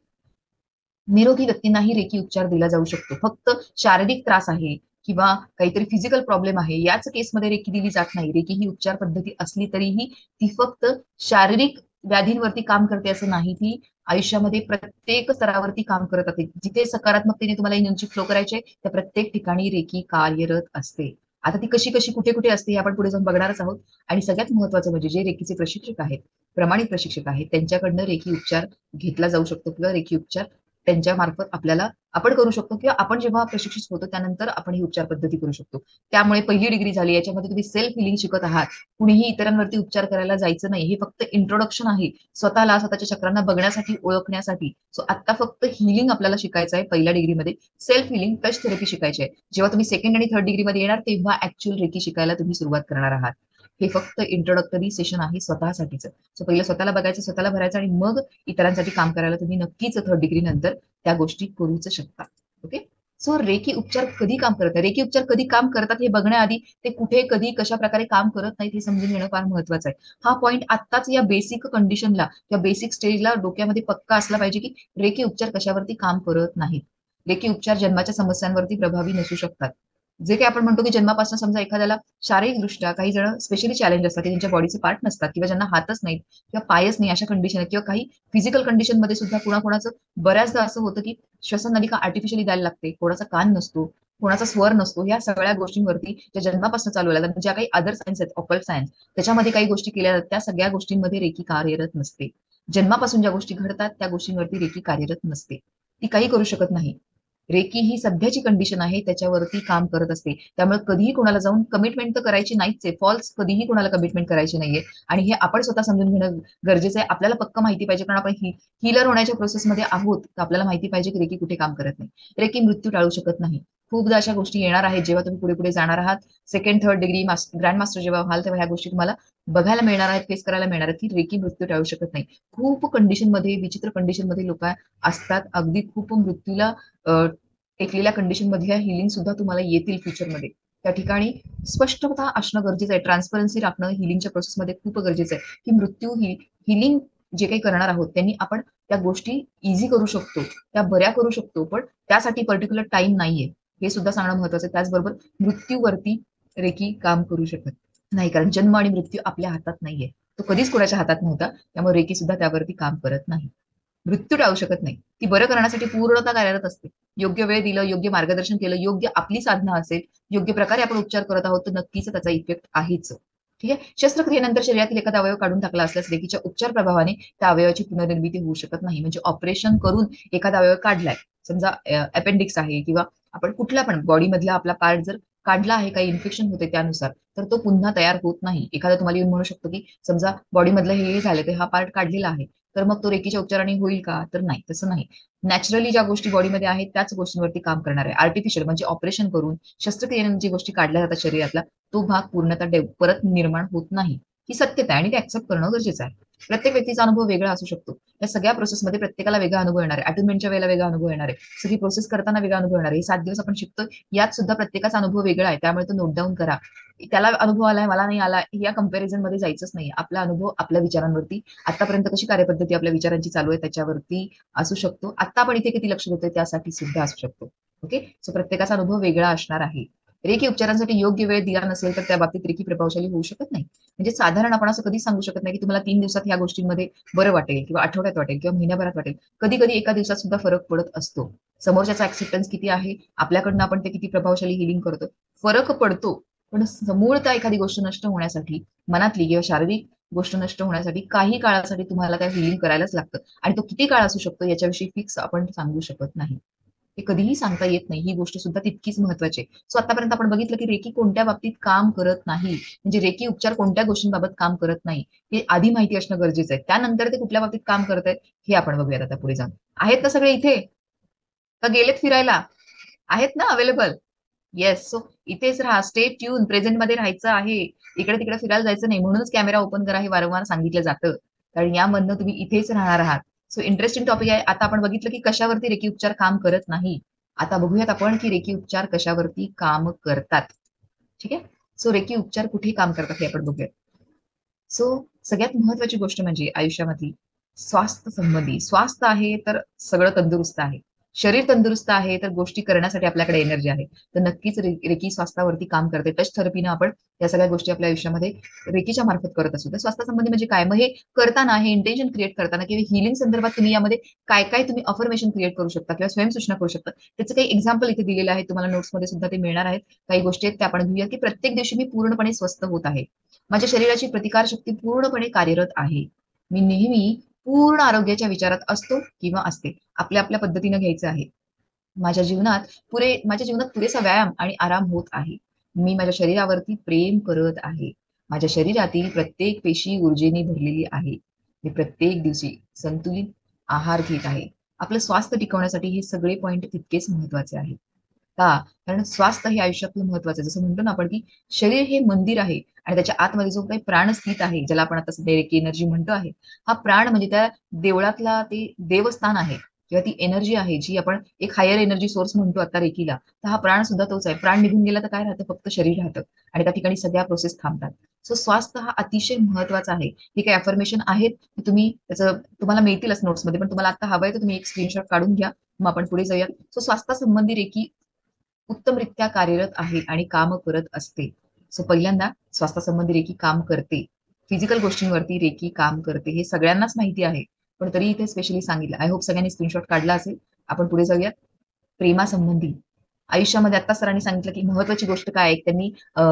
निरोगी व्यक्तींनाही रेकी उपचार दिला जाऊ शकतो. फक्त शारीरिक त्रास आहे किंवा काहीतरी फिजिकल प्रॉब्लेम आहे, याच केसमध्ये रेकी दिली जात नाही. रेकी ही उपचार पद्धती असली तरीही ती फक्त शारीरिक व्याधींवरती काम करते असं नाही, ती आयुष्यामध्ये प्रत्येक स्तरावरती काम करत असते. जिथे सकारात्मकतेने तुम्हाला एनर्जी फ्लो करायचे त्या प्रत्येक ठिकाणी रेकी कार्यरत असते. आता ती कशी कशी कुठे कुठे असते हे आपण पुढे जाऊन बघणारच आहोत. आणि सगळ्यात महत्वाचं म्हणजे जे रेकीचे प्रशिक्षक आहेत, प्रमाणित प्रशिक्षक आहेत, त्यांच्याकडनं रेकी उपचार घेतला जाऊ शकतो किंवा रेकी उपचार त्यांच्या मार्फत आपल्याला आपण करू शकतो किंवा आपण जेव्हा प्रशिक्षित होतो त्यानंतर आपण ही उपचार पद्धती करू शकतो. त्यामुळे पहिली डिग्री झाली, याच्यामध्ये तुम्ही सेल्फ हिलिंग शिकत आहात. कुणीही इतरांवरती उपचार करायला जायचं नाही. हे फक्त इंट्रोडक्शन आहे स्वतःला, स्वतःच्या चक्रांना बघण्यासाठी, ओळखण्यासाठी. सो आता फक्त हिलिंग आपल्याला शिकायचं आहे पहिल्या डिग्रीमध्ये. सेल्फ हिलिंग, टच थेरपी शिकायची आहे. जेव्हा तुम्ही सेकंड आणि थर्ड डिग्रीमध्ये येणार तेव्हा ऍक्च्युअल रेकी शिकायला तुम्ही सुरुवात करणार आहात. हे फक्त इंट्रोडक्टरी सेशन आहे स्वतःसाठीच. सो पहिलं स्वतःला बघायचं, स्वतःला भरायचं आणि मग इतरांसाठी काम करायला तुम्ही नक्कीच थर्ड डिग्री नंतर त्या गोष्टी करूच शकता. ओके. सो रेकी उपचार कधी काम करतात, रेकी उपचार कधी काम करतात हे बघण्याआधी ते कुठे, कधी, कशा प्रकारे काम करत नाहीत हे समजून घेणं फार महत्वाचं आहे. हा पॉईंट आत्ताच या बेसिक कंडिशनला किंवा बेसिक स्टेजला डोक्यामध्ये पक्का असला पाहिजे की रेकी उपचार कशावरती काम करत नाहीत. रेकी उपचार जन्माच्या समस्यांवरती प्रभावी नसू शकतात. जे काही आपण म्हणतो की जन्मापासून समजा एखाद्याला शारीरिकदृष्ट्या काही जण स्पेशली चॅलेंज असतात की त्यांच्या बॉडीचे पार्ट नसतात किंवा ज्यांना हातच नाहीत किंवा पायच नाही, अशा कंडिशन किंवा काही फिजिकल कंडिशन मध्ये सुद्धा कुणाकुणाचं बऱ्याचदा असं होतं की श्वसन नलिका आर्टिफिशियली द्यायला लागते, कोणाचा कान नसतो, कोणाचा स्वर नसतो. या सगळ्या गोष्टींवरती ज्या जन्मापासून चालू झाल्या, ज्या काही अदर सायन्स आहेत, ऑकल्ट सायन्स, त्याच्यामध्ये काही गोष्टी केल्या जातात, त्या सगळ्या गोष्टींमध्ये रेकी कार्यरत नसते. जन्मापासून ज्या गोष्टी घडतात त्या गोष्टींवरती रेकी कार्यरत नसते, ती काही करू शकत नाही. रेकी ही सध्याची कंडिशन आहे त्याच्यावरती काम करत असते. त्यामुळे कधीही कोणाला जाऊन कमिटमेंट तर करायची नाहीच आहे, फॉल्स कधीही कोणाला कमिटमेंट करायची नाहीये. आणि हे आपण स्वतः समजून घेणं गरजेचं आहे. आपल्याला पक्क माहिती पाहिजे, कारण आपण हिलर होण्याच्या प्रोसेसमध्ये आहोत, तर आपल्याला माहिती पाहिजे की रेकी कुठे काम करत नाही. रेकी मृत्यू टाळू शकत नाही. खूपदा अशा गोष्टी येणार आहेत जेव्हा तुम्ही पुढे पुढे जाणार आहात. Second third degree grand master जेव्हा व्हाल तेव्हा ह्या गोष्टी तुम्हाला बघायला मिळणार आहेत, फेस करायला मिळणार आहेत की रेकी मृत्यू टाळू शकत नाही. खूप कंडिशनमध्ये, विचित्र कंडिशनमध्ये लोक असतात, अगदी खूप मृत्यूला टेकलेल्या कंडिशन मधल्या हिलिंग सुद्धा तुम्हाला येतील फ्युचरमध्ये. त्या ठिकाणी स्पष्टता असणं गरजेचं आहे, ट्रान्सपरन्सी राखणं हिलिंगच्या प्रोसेसमध्ये खूप गरजेचं आहे की मृत्यू हिलिंग जे काही करणार आहोत त्यांनी आपण त्या गोष्टी इझी करू शकतो, त्या बऱ्या करू शकतो, पण त्यासाठी पर्टिक्युलर टाइम नाहीये, हे सुद्धा सांगणं महत्वाचं आहे. त्याचबरोबर मृत्यूवरती रेकी काम करू शकत नाही, कारण जन्म आणि मृत्यू आपल्या हातात नाहीये, तो कधीच कोणाच्या हातात नव्हता. त्यामुळे रेकी सुद्धा त्यावरती काम करत नाही. मृत्यू टाळू शकत नाही, ती बरं करण्यासाठी पूर्णतः कार्यरत असते. योग्य वेळ दिलं, योग्य मार्गदर्शन केलं, योग्य आपली साधना असेल, योग्य प्रकारे आपण उपचार करत आहोत तर नक्कीच त्याचा इफेक्ट आहेच. ठीक आहे. शस्त्रक्रियेनंतर शरीरातील एखादा अवयव काढून टाकला असल्यास रेकीच्या उपचार प्रभावाने त्या अवयवाची पुनर्निर्मिती होऊ शकत नाही. म्हणजे ऑपरेशन करून एखादा अवयव काढलाय, समजा अपेंडिक्स आहे किंवा आपण कुठला पण बॉडी मधला आपला पार्ट जर काढला आहे, काही इन्फेक्शन होते त्यानुसार, तर तो पुन्हा तयार होत नाही. एखादा तुम्हाला येऊन म्हणू शकतो की समजा बॉडी मधलं हे झालं, तर हा पार्ट काढलेला आहे, तर मग तो रेकीच्या उपचाराने होईल का? तर नाही, तसं नाही. नॅचरली ज्या गोष्टी बॉडीमध्ये आहेत त्याच गोष्टींवरती काम करणार आहे. आर्टिफिशियल म्हणजे ऑपरेशन करून शस्त्रक्रियेने जी गोष्टी काढल्या जातात शरीरातला, तो भाग पूर्णतः परत निर्माण होत नाही. ही सत्यता आहे आणि ते ऍक्सेप्ट करणं गरजेचं आहे. प्रत्येक व्यक्तीचा अनुभव वेगळा असू शकतो. या सगळ्या प्रोसेसमध्ये प्रत्येकाला वेगळा अनुभव येणार आहे. अटेनमेंटच्या वेळेला वेगळा अनुभव येणार आहे. सगळी प्रोसेस करताना वेगळा अनुभव येणार आहे. 7 दिवस आपण शिकतोय, यात सुद्धा प्रत्येकाचा अनुभव वेगळा आहे. त्यामुळे तो नोट डाऊन करा. त्याला अनुभव आलाय, मला नाही आला, या कंपॅरिझन मध्ये जायचंच नाही. आपला अनुभव आपल्या विचारांवरती, आतापर्यंत कशी कार्यपद्धती आपल्या विचारांची चालू आहे त्याच्यावरती असू शकतो. आता आपण इथे किती लक्ष देतोय त्यासाठी सुद्धा असू शकतो. ओके. सो प्रत्येकाचा अनुभव वेगळा असणार आहे. रेकी उपचारांसाठी योग्य वेळ दिला नसेल तर त्या बाबतीत रेकी प्रभावशाली होऊ शकत नाही. म्हणजे साधारण आपण असं कधी सांगू शकत नाही की तुम्हाला 3 दिवसात ह्या गोष्टींमध्ये बरं वाटेल किंवा आठवड्यात वाटेल किंवा महिन्याभरात वाटेल. कधी कधी एका दिवसात सुद्धा फरक पडत असतो. समोरच्याचा ऍक्सेप्टन्स किती आहे, आपल्याकडनं आपण ते किती प्रभावशाली हिलिंग करतो, फरक पडतो. पण समूळता एखादी गोष्ट नष्ट होण्यासाठी, मनातली किंवा शारीरिक गोष्ट नष्ट होण्यासाठी काही काळासाठी तुम्हाला त्या हिलिंग करायलाच लागतं. आणि तो किती काळ असू शकतो याच्याविषयी फिक्स आपण सांगू शकत नाही. ते कधीही सांगता येत नाही. ही गोष्ट सुद्धा तितकीच महत्वाची आहे. सो आतापर्यंत आपण बघितलं की रेकी कोणत्या बाबतीत काम करत नाही, म्हणजे रेकी उपचार कोणत्या गोष्टींबाबत काम करत नाही, हे आधी माहिती असणं गरजेचं आहे. त्यानंतर ते कुठल्या बाबतीत काम करत आहेत हे आपण बघूयात आता पुढे जाऊन. आहेत ना सगळे इथे, का गेलेत फिरायला? आहेत ना अवेलेबल? येस. सो इथेच राहा, स्टे ट्यून, प्रेझेंट मध्ये राहायचं आहे. इकडे तिकडे फिरायला जायचं नाही. म्हणूनच कॅमेरा ओपन करा हे वारंवार सांगितलं जातं, कारण यामधनं तुम्ही इथेच राहणार आहात. सो इंटरेस्टिंग टॉपिक आहे. आता आपण बघितलं की कशावरती रेकी उपचार काम करत नाही. आता बघूयात आपण की रेकी उपचार कशावरती काम करतात. ठीक आहे. सो रेकी उपचार कुठे काम करतात हे आपण बघूयात. सो सगळ्यात महत्वाची गोष्ट म्हणजे आयुष्यामधली स्वास्थ्य संबंधी. स्वास्थ्य आहे तर सगळं तंदुरुस्त आहे. शरीर तंदुरुस्त आहे तर गोष्टी करण्यासाठी आपल्याकडे एनर्जी आहे. तर नक्कीच रेकी स्वास्थ्यावरती काम करते. टच थेरपीनं आपण या सगळ्या गोष्टी आपल्या आयुष्यामध्ये रेकीच्या मार्फत करत असू. तर स्वास्थ्यासंबंधी म्हणजे काय? मग हे करताना, हे इंटेन्शन क्रिएट करताना किंवा हीलिंग संदर्भात तुम्ही यामध्ये काय-काय तुम्ही अफर्मेशन क्रिएट करू शकता किंवा स्वयंसूचना करू शकता. त्याचं काही एक्झाम्पल इथे दिलेलं आहे. तुम्हाला नोट्समध्ये सुद्धा ते मिळणार आहेत. काही गोष्टी आहेत त्या आपण घेऊया, की प्रत्येक दिवशी मी पूर्णपणे स्वस्थ होत आहे. माझ्या शरीराची प्रतिकारशक्ती पूर्णपणे कार्यरत आहे. मी नेहमी पूर्ण आरोग्याच्या विचारात असतो किंवा असते. आपल्या पद्धतीनं घ्यायचं आहे. माझ्या जीवनात पुरेसा व्यायाम आणि आराम होत आहे. मी माझ्या शरीरावरती प्रेम करत आहे. माझ्या शरीरातील प्रत्येक पेशी ऊर्जेने भरलेली आहे. मी प्रत्येक दिवशी संतुलित आहार घेत आहे. आपलं स्वास्थ्य टिकवण्यासाठी हे सगळे पॉइंट तितकेच महत्वाचे आहेत. का? कारण स्वास्थ्य हे आयुष्यातलं महत्वाचं आहे. जसं म्हणतो ना आपण, की शरीर हे मंदिर आहे आणि त्याच्या आतमध्ये जो काही प्राण स्थित आहे, ज्याला आपण आता सध्या एनर्जी म्हणतो आहे, हा प्राण म्हणजे त्या देवळातला ते देवस्थान आहे किंवा ती एनर्जी आहे जी आपण एक हायर एनर्जी सोर्स म्हणतो आता रेकीला. तर हा प्राण सुद्धा तोच आहे. प्राण निघून गेला तर काय राहतं? फक्त शरीर राहतं आणि त्या ठिकाणी सगळ्या प्रोसेस थांबतात. सो स्वास्थ्य हा अतिशय महत्वाचा आहे. हे काही अफर्मेशन आहेत, की तुम्ही त्याचं तुम्हाला मिळतीलच नोट्समध्ये, पण तुम्हाला आता हवंय तर तुम्ही एक स्क्रीनशॉट काढून घ्या. मग आपण पुढे जाऊया. सो स्वास्थ्यासंबंधी रेकी उत्तमरित्या कार्यरत आहे आणि काम करत असते. सो पहिल्यांदा स्वास्थ्यासंबंधी रेकी काम करते. फिजिकल गोष्टींवरती रेकी काम करते. हे सगळ्यांनाच माहिती आहे. पण तरी इथे स्पेशली सांगितलं. आय होप सगळ्यांनी स्क्रीनशॉट काढला असेल. आपण पुढे जाऊयात. प्रेमासंबंधी आयुष्यामध्ये आता सरांनी सांगितलं, की महत्वाची गोष्ट काय आहे? त्यांनी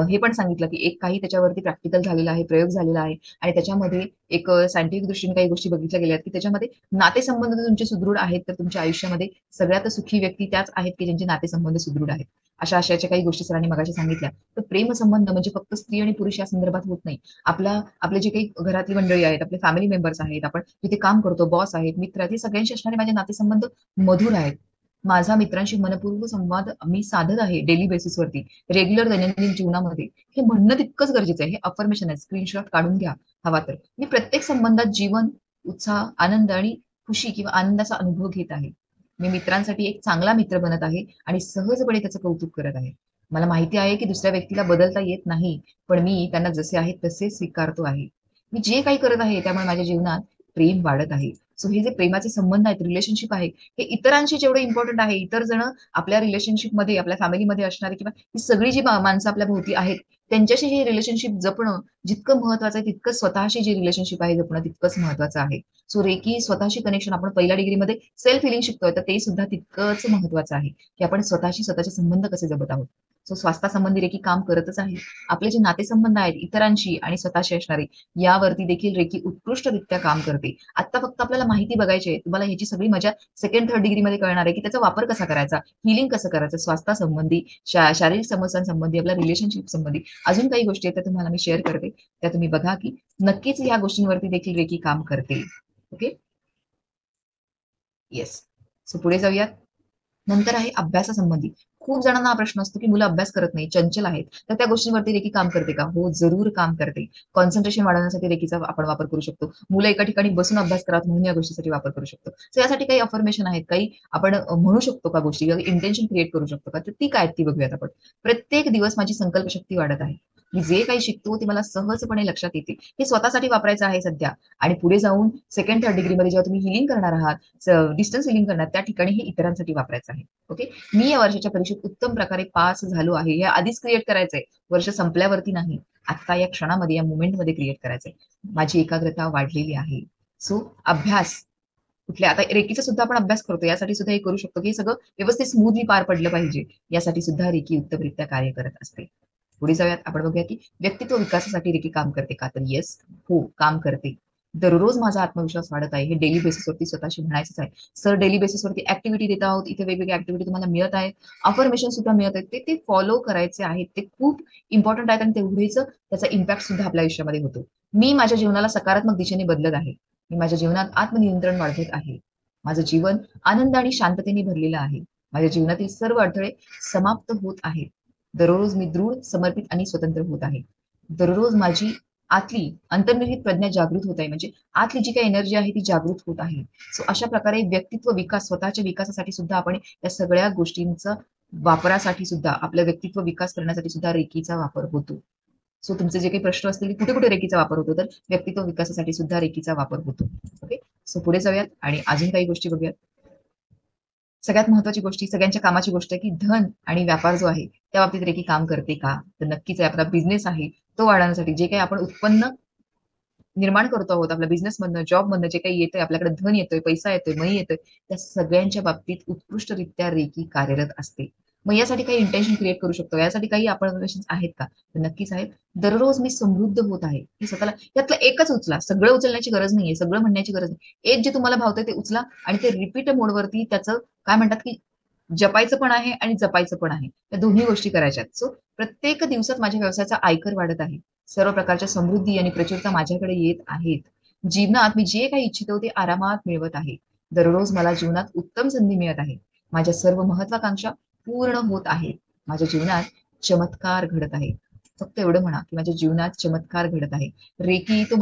हे पण सांगितलं, की एक काही त्याच्यावरती प्रॅक्टिकल झालेलं आहे, प्रयोग झालेला आहे आणि त्याच्यामध्ये एक सायंटिफिक दृष्टीने काही गोष्टी बघितल्या गेल्या आहेत, की त्याच्यामध्ये नातेसंबंध जर तुमचे सुदृढ आहेत, तर तुमच्या आयुष्यामध्ये सगळ्यात सुखी व्यक्ती त्याच आहेत, की ज्यांचे नातेसंबंध सुदृढ आहेत. अशा आशयाच्या काही गोष्टी सरांनी मगाशी सांगितल्या. तर प्रेमसंबंध म्हणजे फक्त स्त्री आणि पुरुष या संदर्भात होत नाही. आपले जे काही घरातली मंडळी आहेत, आपले फॅमिली मेंबर्स आहेत, आपण जिथे काम करतो, बॉस आहेत, मित्र आहेत, हे सगळ्यांशी असणारे माझे नातेसंबंध मधुर आहेत. माझा मित्रांशी मनपूर्वक संवाद मी साधत आहे डेली बेसिसवरती, रेग्युलर दैनंदिन जीवनामध्ये. हे म्हणणं तितकंच गरजेचं आहे. हे अफर्मेशन आहे. स्क्रीनशॉट काढून घ्या हवा तर. मी प्रत्येक संबंधात जीवन, उत्साह, आनंद आणि खुशी किंवा आनंदाचा अनुभव घेत आहे. मी मित्रांसाठी एक चांगला मित्र बनत आहे आणि सहजपणे त्याचं कौतुक करत आहे. मला माहिती आहे की दुसऱ्या व्यक्तीला बदलता येत नाही, पण मी त्यांना जसे आहेत तसे स्वीकारतो आहे. मी जे काही करत आहे त्यामुळे माझ्या जीवनात प्रेम वाढत आहे. सो हे जे प्रेमाचे संबंध आहेत, रिलेशनशिप आहे, हे इतरांशी जेवढं इम्पॉर्टंट आहे, इतर जण आपल्या रिलेशनशिपमध्ये, आपल्या फॅमिलीमध्ये असणारे किंवा ही सगळी जी माणसं आपल्या भोवती आहेत, त्यांच्याशी जे रिलेशनशिप जपणं जितकं महत्वाचं आहे, तितकं स्वतःशी जे रिलेशनशिप आहे जपणं तितकंच महत्वाचं आहे. सो रेकी स्वतःशी कनेक्शन आपण पहिल्या डिग्रीमध्ये सेल्फ हिलिंग शिकतोय, तर ते सुद्धा तितकंच महत्वाचं आहे, की आपण स्वतःशी स्वतःचे संबंध कसे जपत आहोत. सो स्वास्थ्यासंबंधी रेकी काम करतच आहे. आपले जे नातेसंबंध आहेत इतरांशी आणि स्वतःशी असणारे, यावरती देखील रेकी उत्कृष्टरित्या काम करते. आता फक्त आपल्याला माहिती बघायची आहे. तुम्हाला ह्याची सगळी मजा सेकंड, थर्ड डिग्रीमध्ये कळणार आहे, की त्याचा वापर कसा करायचा, हीलिंग कसं करायचं, स्वास्थ्यासंबंधी, शारीरिक समस्यांसंबंधी, आपल्या रिलेशनशिप संबंधी अजून काही गोष्टी आहेत त्या तुम्हाला मी शेअर करते. त्या तुम्ही बघा, की नक्कीच ह्या गोष्टींवरती देखील रेकी काम करते. ओके? येस. सो पुढे जाऊयात. नंतर आहे अभ्यासासंबंधी. खूप जणांना हा प्रश्न असतो, की मुलं अभ्यास करत नाही, चंचल आहेत. तर त्या गोष्टींवरती रेकी काम करते का? हो, जरूर काम करते. कॉन्सन्ट्रेशन वाढवण्यासाठी रेकीचा आपण वापर करू शकतो. मुलं एका ठिकाणी बसून अभ्यास करावं म्हणून या गोष्टीसाठी वापर करू शकतो. सो यासाठी काही अफर्मेशन आहेत, काही आपण म्हणू शकतो का गोष्टी किंवा इंटेन्शन क्रिएट करू शकतो का? तर ती काय ती बघूयात आपण. प्रत्येक दिवस माझी संकल्पशक्ती वाढत आहे. मी जे काही शिकतो ते मला सहजपणे लक्षात येते. हे स्वतःसाठी वापरायचं आहे सध्या आणि पुढे जाऊन सेकंड, थर्ड डिग्रीमध्ये जेव्हा तुम्ही हीलिंग करणार आहात, डिस्टन्स हीलिंग करणार, त्या ठिकाणी हे इतरांसाठी वापरायचं आहे. ओके? मी या वर्षाच्या परीक्षेत उत्तम प्रकारे पास झालो आहे. हे आधीच क्रिएट करायचंय. वर्ष संपल्यावरती नाही. आता या क्षणामध्ये, या मोमेंटमध्ये क्रिएट करायचंय. माझी एकाग्रता वाढलेली आहे. सो अभ्यास कुठल्या आता रेकीचा सुद्धा आपण अभ्यास करतो. यासाठी सुद्धा हे करू शकतो, की हे सगळं व्यवस्थित स्मूथली पार पडलं पाहिजे. यासाठी सुद्धा रेकी उत्तमरित्या कार्य करत असते. पुढे जाऊयात. आपण बघूया, की व्यक्तित्व विकासासाठी रेकी काम करते का? तर येस, हो, काम करते. दररोज माझा आत्मविश्वास वाढत आहे. हे डेली बेसिसवरती स्वतःशी म्हणायचंच आहे. सर डेली बेसिसवरती ऍक्टिव्हिटी देत आहोत. इथे वेगवेगळ्या ऍक्टिव्हिटी तुम्हाला मिळत आहेत. अफर्मेशन सुद्धा मिळत आहेत. ते फॉलो करायचे आहेत. ते खूप इम्पॉर्टंट आहेत आणि तेवढेच त्याचा इम्पॅक्ट सुद्धा आपल्या आयुष्यामध्ये होतो. मी माझ्या जीवनाला सकारात्मक दिशेने बदलत आहे. मी माझ्या जीवनात आत्मनियंत्रण वाढवत आहे. माझं जीवन आनंद आणि शांततेने भरलेलं आहे. माझ्या जीवनातील सर्व अडथळे समाप्त होत आहेत. दररोज मी दृढ, समर्पित आणि स्वतंत्र होत आहे. दररोज माझी आतली अंतर्निहित प्रज्ञा जागृत होत आहे. म्हणजे आतली जी काही एनर्जी आहे ती जागृत होत आहे. सो अशा प्रकारे व्यक्तित्व विकास, स्वतःच्या विकासासाठी सुद्धा आपण या सगळ्या गोष्टींचा वापरासाठी सुद्धा, आपलं व्यक्तित्व विकास करण्यासाठी सुद्धा रेकीचा वापर होतो. सो तुमचे जे काही प्रश्न असतील, कुठे कुठे रेकीचा वापर होतो, तर व्यक्तित्व विकासासाठी सुद्धा रेकीचा वापर होतो. ओके? सो पुढे जाऊयात आणि अजून काही गोष्टी बघूयात. सगळ्यात महत्वाची गोष्टी सगळ्यांच्या कामाची गोष्ट आहे की धन आणि व्यापार जो आहे त्या बाबतीत रेकी काम करते का? तर नक्कीच आहे. आपला बिझनेस आहे तो वाढवण्यासाठी जे काही आपण उत्पन्न निर्माण करतो आहोत आपल्या बिझनेसमधनं, जॉबमधनं जे काही येतंय, आपल्याकडे धन येतोय, पैसा येतोय, मनी येतोय, त्या सगळ्यांच्या बाबतीत उत्कृष्टरित्या रेकी कार्यरत असते. मग यासाठी काही इंटेन्शन क्रिएट करू शकतो. यासाठी काही अफर्मेशन्स आहेत का? तर नक्कीच आहेत. दररोज मी समृद्ध होत आहे. हे स्वतःला यातलं एकच उचला. सगळं उचलण्याची गरज नाहीये. सगळं म्हणण्याची गरज नाही. एक जे तुम्हाला भावतंय ते उचला आणि ते रिपीट मोडवरती त्याचं काय म्हणतात, की जपायचं पण आहे आणि जपायचं पण आहे. त्या दोन्ही गोष्टी करायच्या आहेत. सो प्रत्येक दिवसात माझ्या व्यवसायाचा आयकर वाढत आहे. सर्व प्रकारच्या समृद्धी आणि प्रचुरता माझ्याकडे येत आहेत. जीवनात मी जे काही इच्छितो ते आरामात मिळवत आहे. दररोज मला जीवनात उत्तम संधी मिळत आहे. माझ्या सर्व महत्वाकांक्षा पूर्ण होत आहेत. माझ्या जीवनात चमत्कार घडत आहे. फक्त एवढं म्हणा, की माझ्या जीवनात चमत्कार घडत आहे. रेकी तो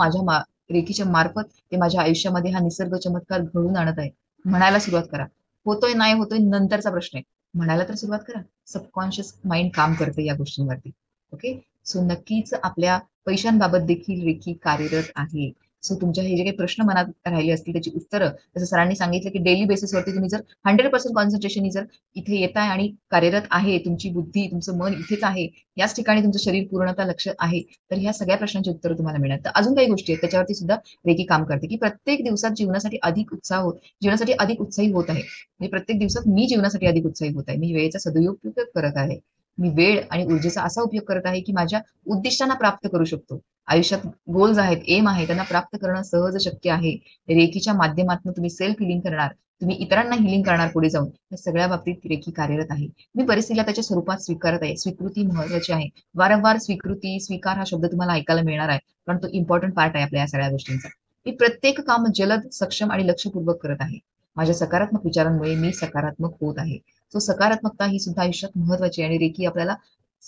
रेकीच्या मार्फत ते माझ्या आयुष्यामध्ये हा निसर्ग चमत्कार घडवून आणत आहे. म्हणायला सुरुवात करा. होतोय, नाही होतोय नंतरचा प्रश्न आहे. म्हणायला तर सुरुवात करा. सबकॉन्शियस माइंड काम करते या गोष्टींवरती. ओके. सो नक्कीच आपल्या पैशांबाबत देखील रेकी कार्यरत आहे. सो तुमच्या हे जे काही प्रश्न मनात राहिले असतील त्याची उत्तरं जसं सरांनी सांगितलं की डेली बेसिसवरती तुम्ही जर 100% कॉन्सन्ट्रेशन जर इथे येताय आणि कार्यरत आहे, तुमची बुद्धी, तुमचं मन इथेच आहे, याच ठिकाणी तुमचं शरीर पूर्णतः लक्ष आहे, तर ह्या सगळ्या प्रश्नांची उत्तरं तुम्हाला मिळणार. तर अजून काही गोष्टी आहेत त्याच्यावरती सुद्धा रेकी काम करते, की प्रत्येक दिवसात जीवनासाठी अधिक उत्साही होत आहे. म्हणजे प्रत्येक दिवसात मी जीवनासाठी अधिक उत्साही होत आहे. मी वेळेचा सदुपयोग करत आहे. मी वेळ आणि ऊर्जेचा असा उपयोग करत आहे, की माझ्या उद्दिष्टांना प्राप्त करू शकतो. आयुष्यात गोल्स आहेत, एम आहे, त्यांना प्राप्त करणं सहज शक्य आहे. रेकीच्या माध्यमातून तुम्ही सेल्फ हिलिंग करणार, तुम्ही इतरांना हिलिंग करणार पुढे जाऊन. या सगळ्या बाबतीत रेकी कार्यरत आहे. मी परिस्थितीला त्याच्या स्वरूपात स्वीकारत आहे. स्वीकृती महत्वाची आहे. वारंवार स्वीकृती, स्वीकार हा शब्द तुम्हाला ऐकायला मिळणार आहे. कारण तो इम्पॉर्टंट पार्ट आहे आपल्या या सगळ्या गोष्टींचा. मी प्रत्येक काम जलद, सक्षम आणि लक्षपूर्वक करत आहे. माझ्या सकारात्मक विचारांमुळे मी सकारात्मक होत आहे. सो सकारात्मकता ही सुद्धा आयुष्यात महत्वाची आहे आणि रेकी आपल्याला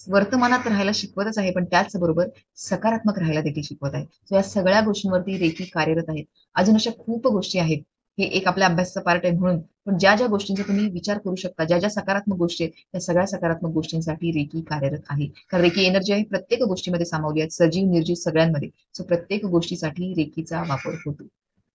वर्तमानात राहायला शिकवतच आहे, पण त्याचबरोबर सकारात्मक राहायला देखील शिकवत आहे. सो या सगळ्या गोष्टींवरती रेकी कार्यरत आहेत. अजून अशा खूप गोष्टी आहेत. हे एक आपल्या अभ्यासाचा पार्ट आहे म्हणून. पण ज्या ज्या गोष्टींचा तुम्ही विचार करू शकता, ज्या ज्या सकारात्मक गोष्टी आहेत, त्या सगळ्या सकारात्मक गोष्टींसाठी रेकी कार्यरत आहे. कारण रेकी एनर्जी आहे प्रत्येक गोष्टीमध्ये सामावली आहे. सजीव, निर्जीव सगळ्यांमध्ये. सो प्रत्येक गोष्टीसाठी रेकीचा वापर होतो.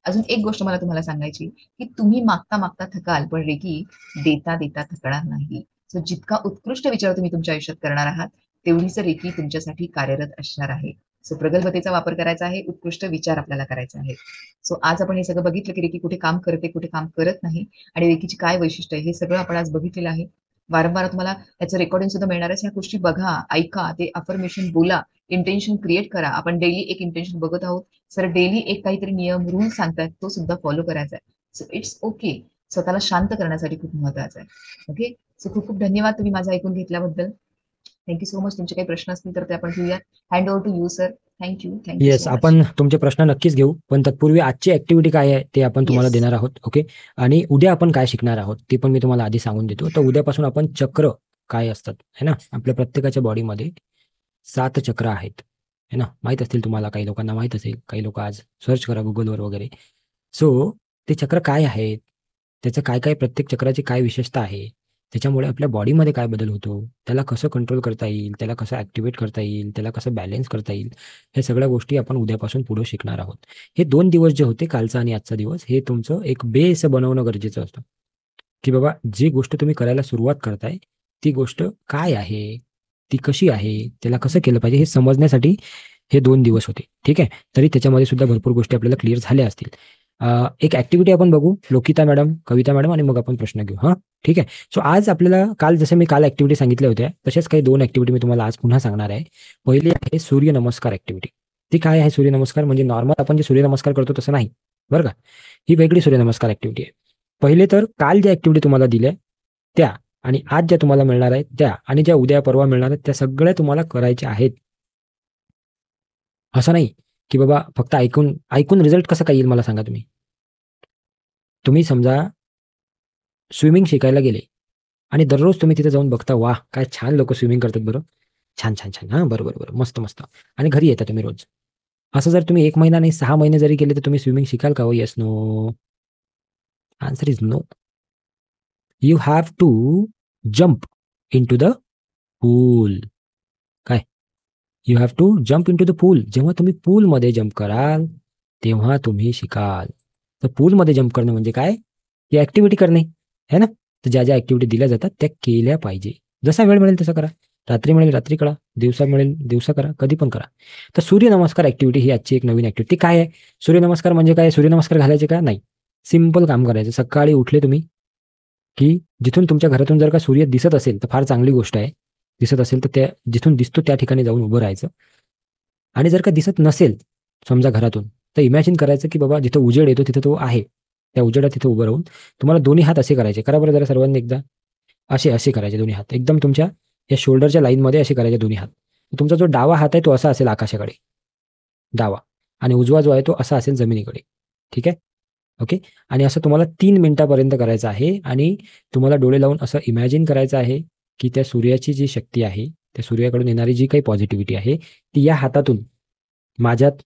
अजून एक गोष्ट मला तुम्हाला सांगायची, की तुम्ही मागता मागता थकाल, पण रेकी देता देता थकणार नाही. सो जितका उत्कृष्ट विचार तुम्ही तुमच्या आयुष्यात करणार आहात, तेवढीच रेकी तुमच्यासाठी कार्यरत असणार आहे. सो प्रगल्भतेचा वापर करायचा आहे, उत्कृष्ट विचार आपल्याला करायचे आहेत. सो आज आपण हे सगळं बघितलं, की रेकी कुठे काम करते, कुठे काम करत नाही आणि रेकीची काय वैशिष्ट्य आहे, हे सगळं आपण आज बघितलेलं आहे. वारंवार तुम्हाला याचं रेकॉर्डिंग सुद्धा मिळणार आहे. ह्या गोष्टी बघा, ऐका, ते अफर्मेशन बोला, इंटेन्शन क्रिएट करा. आपण डेली एक इंटेन्शन बघत आहोत. सर डेली एक काहीतरी नियम, रूल सांगतायत, तो सुद्धा फॉलो करायचा आहे. So it's okay. स्वतःला शांत करण्यासाठी खूप महत्वाचं आहे. ओके. सो खूप खूप धन्यवाद तुम्ही माझं ऐकून घेतल्याबद्दल. Thank you so much. तुमचे काही प्रश्न असतील तर ते आपण घेऊया. Hand over to you sir. Thank you. Thank you yes, so much. आपण तुमचे प्रश्न नक्कीच घेऊ, पण तत्पूर्वी आजची ऍक्टिव्हिटी काय आहे ते आपण तुम्हाला Yes. देणार आहोत. ओके. आणि उद्या आपण काय शिकणार आहोत ते पण मी तुम्हाला आधी सांगून देतो. तर उद्यापासून आपण चक्र काय असतात है ना, आपल्या प्रत्येकाच्या बॉडीमध्ये 7 चक्र आहेत है ना, माहित असतील तुम्हाला, काही लोकांना माहित असेल, काही लोक आज सर्च करा गुगलवर वगैरे. सो ते चक्र काय आहेत, त्याचं काय काय, प्रत्येक चक्राची काय विशेषता आहे, त्याच्यामुळे आपल्या बॉडीमध्ये काय बदल होतो, त्याला कसं कंट्रोल करता येईल, त्याला कसं ऍक्टिव्हेट करता येईल, त्याला कसं बॅलन्स करता येईल, ह्या सगळ्या गोष्टी आपण उद्यापासून पुढे शिकणार आहोत. हे 2 दिवस जे होते, कालचा आणि आजचा दिवस, हे तुमचं एक बेस बनवणं गरजेचं असतं, की बाबा जी गोष्ट तुम्ही करायला सुरुवात करताय ती गोष्ट काय आहे, ती कशी आहे, त्याला कसं केलं पाहिजे हे समजण्यासाठी हे 2 दिवस होते. ठीक आहे. तरी त्याच्यामध्ये सुद्धा भरपूर गोष्टी आपल्याला क्लिअर झाल्या असतील. एक ऍक्टिव्हिटी आपण बघू, लोकिता मॅडम, कविता मॅडम, आणि मग आपण प्रश्न घेऊ. हां, ठीक आहे. सो आज आपल्याला मी काल ऍक्टिव्हिटी सांगितल्या होत्या, तसेच काही 2 ऍक्टिव्हिटी मी तुम्हाला आज पुन्हा सांगणार आहे. पहिली आहे सूर्यनमस्कार ऍक्टिव्हिटी. ती काय आहे सूर्यनमस्कार, म्हणजे नॉर्मल आपण जे सूर्यनमस्कार करतो तसं नाही बरं का, ही वेगळी सूर्यनमस्कार ऍक्टिव्हिटी आहे. पहिले तर काल ज्या ऍक्टिव्हिटी तुम्हाला दिल्या त्या, आणि आज ज्या तुम्हाला मिळणार आहेत त्या, आणि ज्या उद्या परवा मिळणार आहेत त्या सगळ्या तुम्हाला करायच्या आहेत. असं नाही की बाबा फक्त ऐकून रिझल्ट कसं काय येईल मला सांगा. तुम्ही समजा स्विमिंग शिकायला गेले आणि दररोज तुम्ही तिथे जाऊन बघता, वाह काय छान लोक स्विमिंग करतात बरं, छान छान छान, हां बरोबर बरोबर, मस्त मस्त, आणि घरी येता तुम्ही रोज. असं जर तुम्ही 1 महिना नाही 6 महिने जरी केले तर तुम्ही स्विमिंग शिकाल का? हो, yes, no? Answer is no. You have to jump into the pool. काय? You have to jump into the pool. जेव्हा तुम्ही पूलमध्ये जम्प कराल तेव्हा तुम्ही शिकाल. तर पूलमध्ये जम्प करणे म्हणजे काय? ही ऍक्टिव्हिटी करणे है ना. तर ज्या ज्या ऍक्टिव्हिटी दिल्या जातात त्या केल्या पाहिजे. जसा वेळ मिळेल तसा करा. रात्री मिळेल रात्री करा, दिवसा मिळेल दिवसा करा, कधी पण करा. तर सूर्यनमस्कार ऍक्टिव्हिटी ही आजची एक नवीन ऍक्टिव्हिटी. काय आहे सूर्यनमस्कार म्हणजे? काय सूर्यनमस्कार घालायचे का? नाही. सिंपल काम करायचं. सकाळी उठले तुम्ही की जिथून तुमच्या घरातून जर का सूर्य दिसत असेल तर फार चांगली गोष्ट आहे. दिसत असेल तर त्या जिथून दिसतो त्या ठिकाणी जाऊन उभं राहायचं. आणि जर का दिसत नसेल समजा घरातून, तर इमॅजिन करायचं की बाबा जिथं उजेड येतो तिथं तो आहे. त्या उजेडात तिथे उभं राहून तुम्हाला दोन्ही हात असे करायचे. करा बरं जरा सर्वांनी एकदा. असे असे करायचे दोन्ही हात. एकदम तुमच्या या शोल्डरच्या लाईनमध्ये असे करायचे दोन्ही हात. तुमचा जो डावा हात आहे तो असा असेल आकाशाकडे, डावा. आणि उजवा जो आहे तो असा असेल जमिनीकडे. ठीक आहे? ओके. आणि असं तुम्हाला 3 मिनिटापर्यंत करायचं आहे. आणि तुम्हाला डोळे लावून असं इमॅजिन करायचं आहे की त्या सूर्याची जी शक्ती आहे, त्या सूर्याकडून येणारी जी काही पॉझिटिव्हिटी आहे ती या हातातून माझ्यात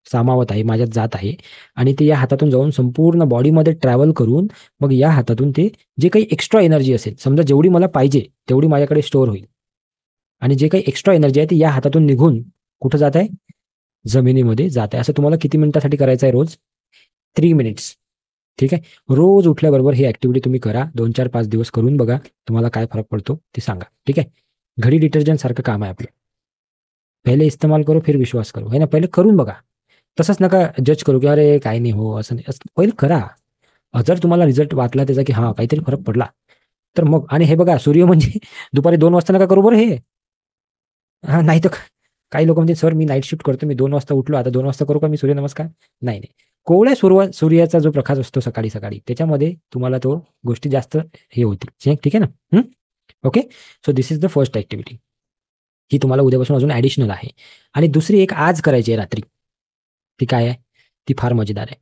सामावत आहे, माझ्यात जात आहे. आणि ते या हातातून जाऊन संपूर्ण बॉडीमध्ये ट्रॅव्हल करून मग या हातातून ते जे काही एक्स्ट्रा एनर्जी असेल, समजा जेवढी मला पाहिजे तेवढी माझ्याकडे स्टोअर होईल. आणि जे काही एक्स्ट्रा एनर्जी आहे ती या हातातून निघून कुठं जात आहे? जमिनीमध्ये जात आहे. असं तुम्हाला किती मिनिटासाठी करायचं आहे रोज? 3 मिनिट्स. ठीक आहे? रोज उठल्याबरोबर ही ऍक्टिव्हिटी तुम्ही करा. 2, 4, 5 दिवस करून बघा. तुम्हाला काय फरक पडतो ते सांगा. ठीक आहे? घडी डिटर्जंट सारखं काम आहे आपलं. पहिले इस्तेमाल करो फिर विश्वास करो, है ना? पहिले करून बघा. तसंच नका जज करू की अरे काही नाही हो, असं नाही. असं पहिले करा. जर तुम्हाला रिझल्ट वाटला त्याचा की हा काहीतरी फरक पडला, तर मग. आणि हे बघा सूर्य म्हणजे दुपारी 2 वाजता नका करू बरं हे. हां, नाही तर काही लोकं म्हणतील, "सर मी नाईट शिफ्ट करतो, मी 2 वाजता उठलो, आता 2 वाजता करू का मी सूर्यनमस्कार?" नाही, नाही. कोवळ्या सूर्याचा जो प्रकाश असतो सकाळी-सकाळी त्याच्यामध्ये तुम्हाला तो गोष्टी जास्त हे होतील. ठीक आहे ना? Okay. So this is the first activity. ही तुम्हाला उद्यापासून अजून ॲडिशनल आहे. आणि दुसरी एक आज करायची आहे रात्री. ती काय आहे? ती फार मजेदार आहे.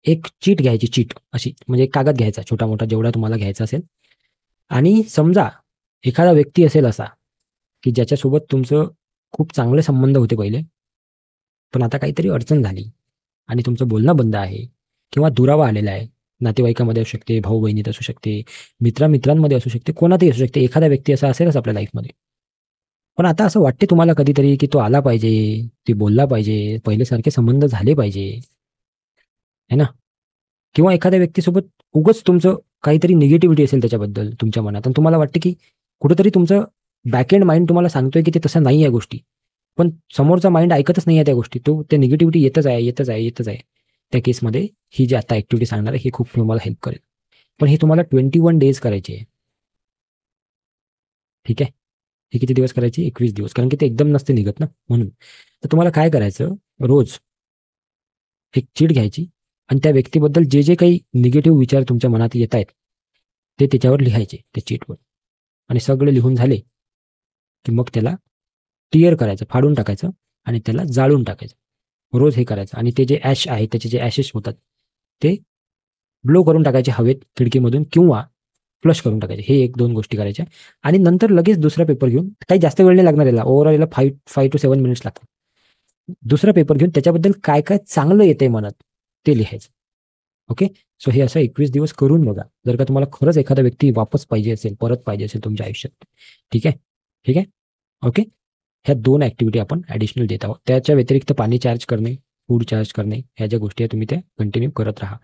एक चीट घ्यायची, चीट अशी म्हणजे एक कागद घ्यायचा छोटा-मोठा जेवढा तुम्हाला घ्यायचा असेल. आणि समजा एखादा व्यक्ती असेल असा की ज्याच्यासोबत तुमचं खूप चांगले संबंध होते पहिले, पण आता काहीतरी अडचण झाली आणि तुमचं बोलणं बंद आहे किंवा दुरावा आलेला आहे. नातेवाईकामध्ये असू शकते, भाऊ-बहिणीत असू शकते, मित्रांमध्ये असू शकते, कोणातही असू शकते. एखादा व्यक्ती असा असेलच आपल्या लाईफमध्ये. पण आता असं वाटते तुम्हाला कधीतरी की तो आला पाहिजे, ती बोलला पाहिजे, पहिल्यासारखे संबंध झाले पाहिजे, है ना? किंवा एखाद्या व्यक्तीसोबत उगाच तुमचं काहीतरी निगेटिव्हिटी असेल त्याच्याबद्दल तुमच्या मनात आणि तुम्हाला वाटते की कुठेतरी तुमचं बॅक एंड माइंड तुम्हाला सांगतोय की ते तसं नाही आहे गोष्टी. पण समोरचा माइंड ऐकतच नाही आहे त्या गोष्टी. तो त्या निगेटिव्हिटी येतच आहे, येतच आहे, येतच आहे. त्या केसमध्ये ही जी आता ॲक्टिव्हिटी सांगणार आहे, ही खूप तुम्हाला हेल्प करेल. पण हे तुम्हाला 21 डेज करायची आहे. ठीक आहे? हे किती दिवस करायची? 21 दिवस. कारण की ते एकदम नसते निघत ना, म्हणून. तर तुम्हाला काय करायचं, रोज एक चीट घ्यायची आणि त्या व्यक्तीबद्दल जे जे काही निगेटिव्ह विचार तुमच्या मनात येत आहेत, ते त्याच्यावर लिहायचे, त्या चीटवर. आणि सगळे लिहून झाले की मग त्याला टिअर करायचं, फाडून टाकायचं आणि त्याला जाळून टाकायचं. रोज हे करायचं. आणि ते जे ॲश आहे, त्याचे जे ॲशेस होतात ते ब्लो करून टाकायचे हवेत खिडकीमधून किंवा फ्लश करून टाकायचे. हे 1-2 गोष्टी करायच्या. आणि नंतर लगेच दुसरा पेपर घेऊन, काही जास्त वेळ नाही लागणार याला, ओव्हरऑल याला 5 to 7 मिनिट्स लागतात. दुसरा पेपर घेऊन त्याच्याबद्दल काय काय चांगलं येतंय मनात ते लिहायचं. ओके. सो हे असं 21 दिवस करून बघा. जर का तुम्हाला खरंच एखादा व्यक्ती वापस पाहिजे असेल, परत पाहिजे असेल तुमच्या आयुष्यात. ठीक आहे? ठीक आहे? ओके. ह्या 2 ॲक्टिव्हिटी आपण ॲडिशनल देत आहोत. त्याच्या व्यतिरिक्त पाणी चार्ज करणे, फूड चार्ज करणे, ह्या ज्या गोष्टी आहेत तुम्ही त्या कंटिन्यू करत राहा.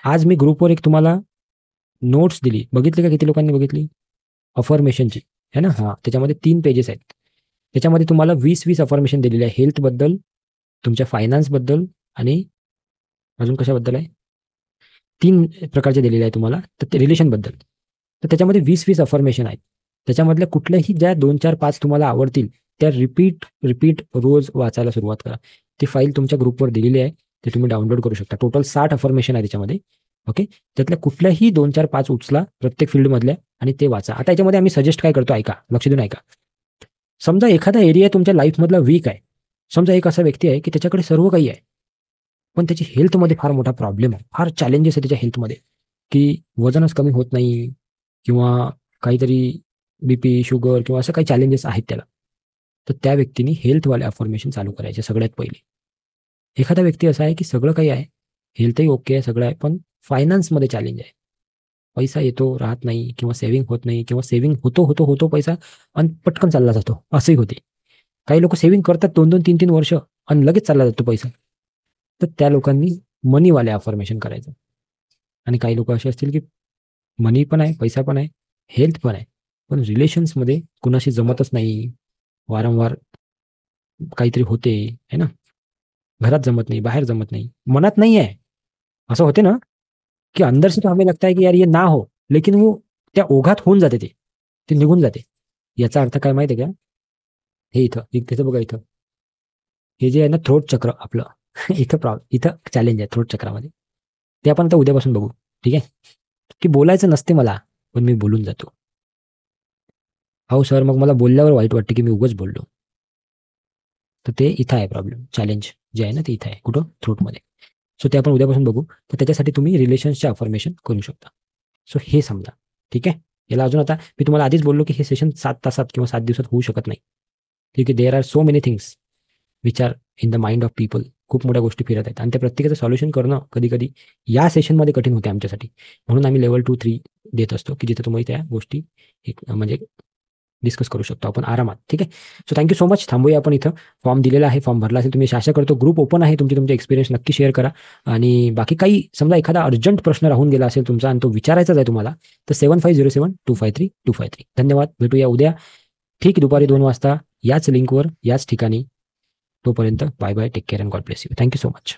आज मी ग्रुपवर एक तुम्हाला नोट्स दिली. बघितली का? किती लोकांनी बघितली? अफर्मेशनची, है ना? हां, त्याच्यामध्ये 3 पेजेस आहेत. त्याच्यामध्ये तुम्हाला 20-20 अफर्मेशन दिलेले आहे. हेल्थबद्दल, तुमच्या फायनान्सबद्दल आणि अजून कशाबद्दल आहे? 3 प्रकारचे दिलेले आहे तुम्हाला. तर ते रिलेशनबद्दल. तर त्याच्यामध्ये 20-20 अफर्मेशन आहेत. त्याच्यामधल्या कुठल्याही ज्या 2, 4, 5 तुम्हाला आवडतील त्या रिपीट रोज वाचायला सुरुवात करा. ती फाईल तुमच्या ग्रुपवर दिलेली आहे. ते तुम्ही डाउनलोड करू शकता. टोटल 60 अफर्मेशन आहे त्याच्यामध्ये. ओके. त्यातल्या कुठल्याही 2, 4, 5 उचला प्रत्येक फील्डमधल्या आणि ते वाचा. आता याच्यामध्ये आम्ही सजेस्ट काय करतो ऐका, लक्ष देऊन ऐका. समजा एखादा एरिया तुमच्या लाईफमधला वीक आहे. समजा एक असा व्यक्ती आहे की त्याच्याकडे सर्व काही आहे, पण त्याची हेल्थमध्ये फार मोठा प्रॉब्लेम आहे. फार चॅलेंजेस आहे त्याच्या हेल्थमध्ये, की वजनच कमी होत नाही किंवा काहीतरी बीपी, शुगर किंवा असं काही चॅलेंजेस आहेत त्याला. तर त्या व्यक्तीने हेल्थवाले अफर्मेशन चालू करायचे सगळ्यात पहिले. एखादा व्यक्ती असा आहे की सगळं काही आहे, हेल्थही ओके आहे, सगळं आहे, पण फायनान्समध्ये चॅलेंज आहे. पैसा येतो, राहत नाही किंवा सेव्हिंग होत नाही किंवा सेव्हिंग होतो पैसा आणि पटकन चालला जातो, असंही होते. काही लोक सेव्हिंग करतात 2-2, 3-3 वर्ष आणि लगेच चालला जातो पैसा. तर त्या लोकांनी मनीवाले अफर्मेशन करायचं. आणि काही लोक असे असतील की मनी पण आहे, पैसा पण आहे, हेल्थ पण आहे, पण रिलेशन्समध्ये कुणाशी जमतच नाही, वारंवार काहीतरी होते है ना, घरात जमत नाही, बाहेर जमत नाही, मनात नाही आहे, असं होते ना की अंदर से तो हमें लगता है कि यार ये ना हो, लेकिन वो त्या ओघात होऊन जाते, ते निघून जाते. याचा अर्थ काय माहिती आहे का? हे इथं बघा, इथं हे जे आहे ना थ्रोट चक्र आपलं इथं चॅलेंज आहे थ्रोट चक्रामध्ये. ते आपण आता उद्यापासून बघू, ठीक आहे? की बोलायचं नसते मला, पण मी बोलून जातो. अहो सर, मग मला बोलल्यावर वाईट वाटतं की मी उगाच बोललो. तर ते इथं आहे प्रॉब्लेम, चॅलेंज जे आहे ना ते इथं आहे, कुठं? थ्रोटमध्ये. सो ते आपण उद्यापासून बघू. तर त्याच्यासाठी तुम्ही रिलेशन्सचे अफर्मेशन करू शकता. सो हे समजा, ठीक आहे? याला अजून आता मी तुम्हाला आधीच बोललो की हे सेशन 7 तासात किंवा 7 दिवसात होऊ शकत नाही. ठीक आहे? There are so many things which are in the mind of people. खूप मोठ्या गोष्टी फिरत आहेत आणि त्या प्रत्येकाचं सॉल्युशन करणं कधी कधी या सेशनमध्ये कठीण होते आमच्यासाठी. म्हणून आम्ही लेवल 2, 3 देत असतो की जिथे तुम्ही त्या गोष्टी म्हणजे डिस्कस करू शकतो आपण आरामात. ठीक आहे? So thank you so much. थांबूया आपण इथं. फॉर्म दिलेला आहे, फॉर्म भरला असेल तुम्ही, आशा करतो. ग्रुप ओपन आहे, तुमचे एक्सपिरियन्स नक्की शेअर करा. आणि बाकी काही समजा एखादा अर्जंट प्रश्न राहून गेला असेल तुमचा आणि तो विचारायचाच आहे तुम्हाला, तर 7507-253-253. धन्यवाद. भेटूया उद्या ठीक दुपारी 2 वाजता याच लिंकवर, याच ठिकाणी. तोपर्यंत bye bye, take care and God bless you. Thank you so much.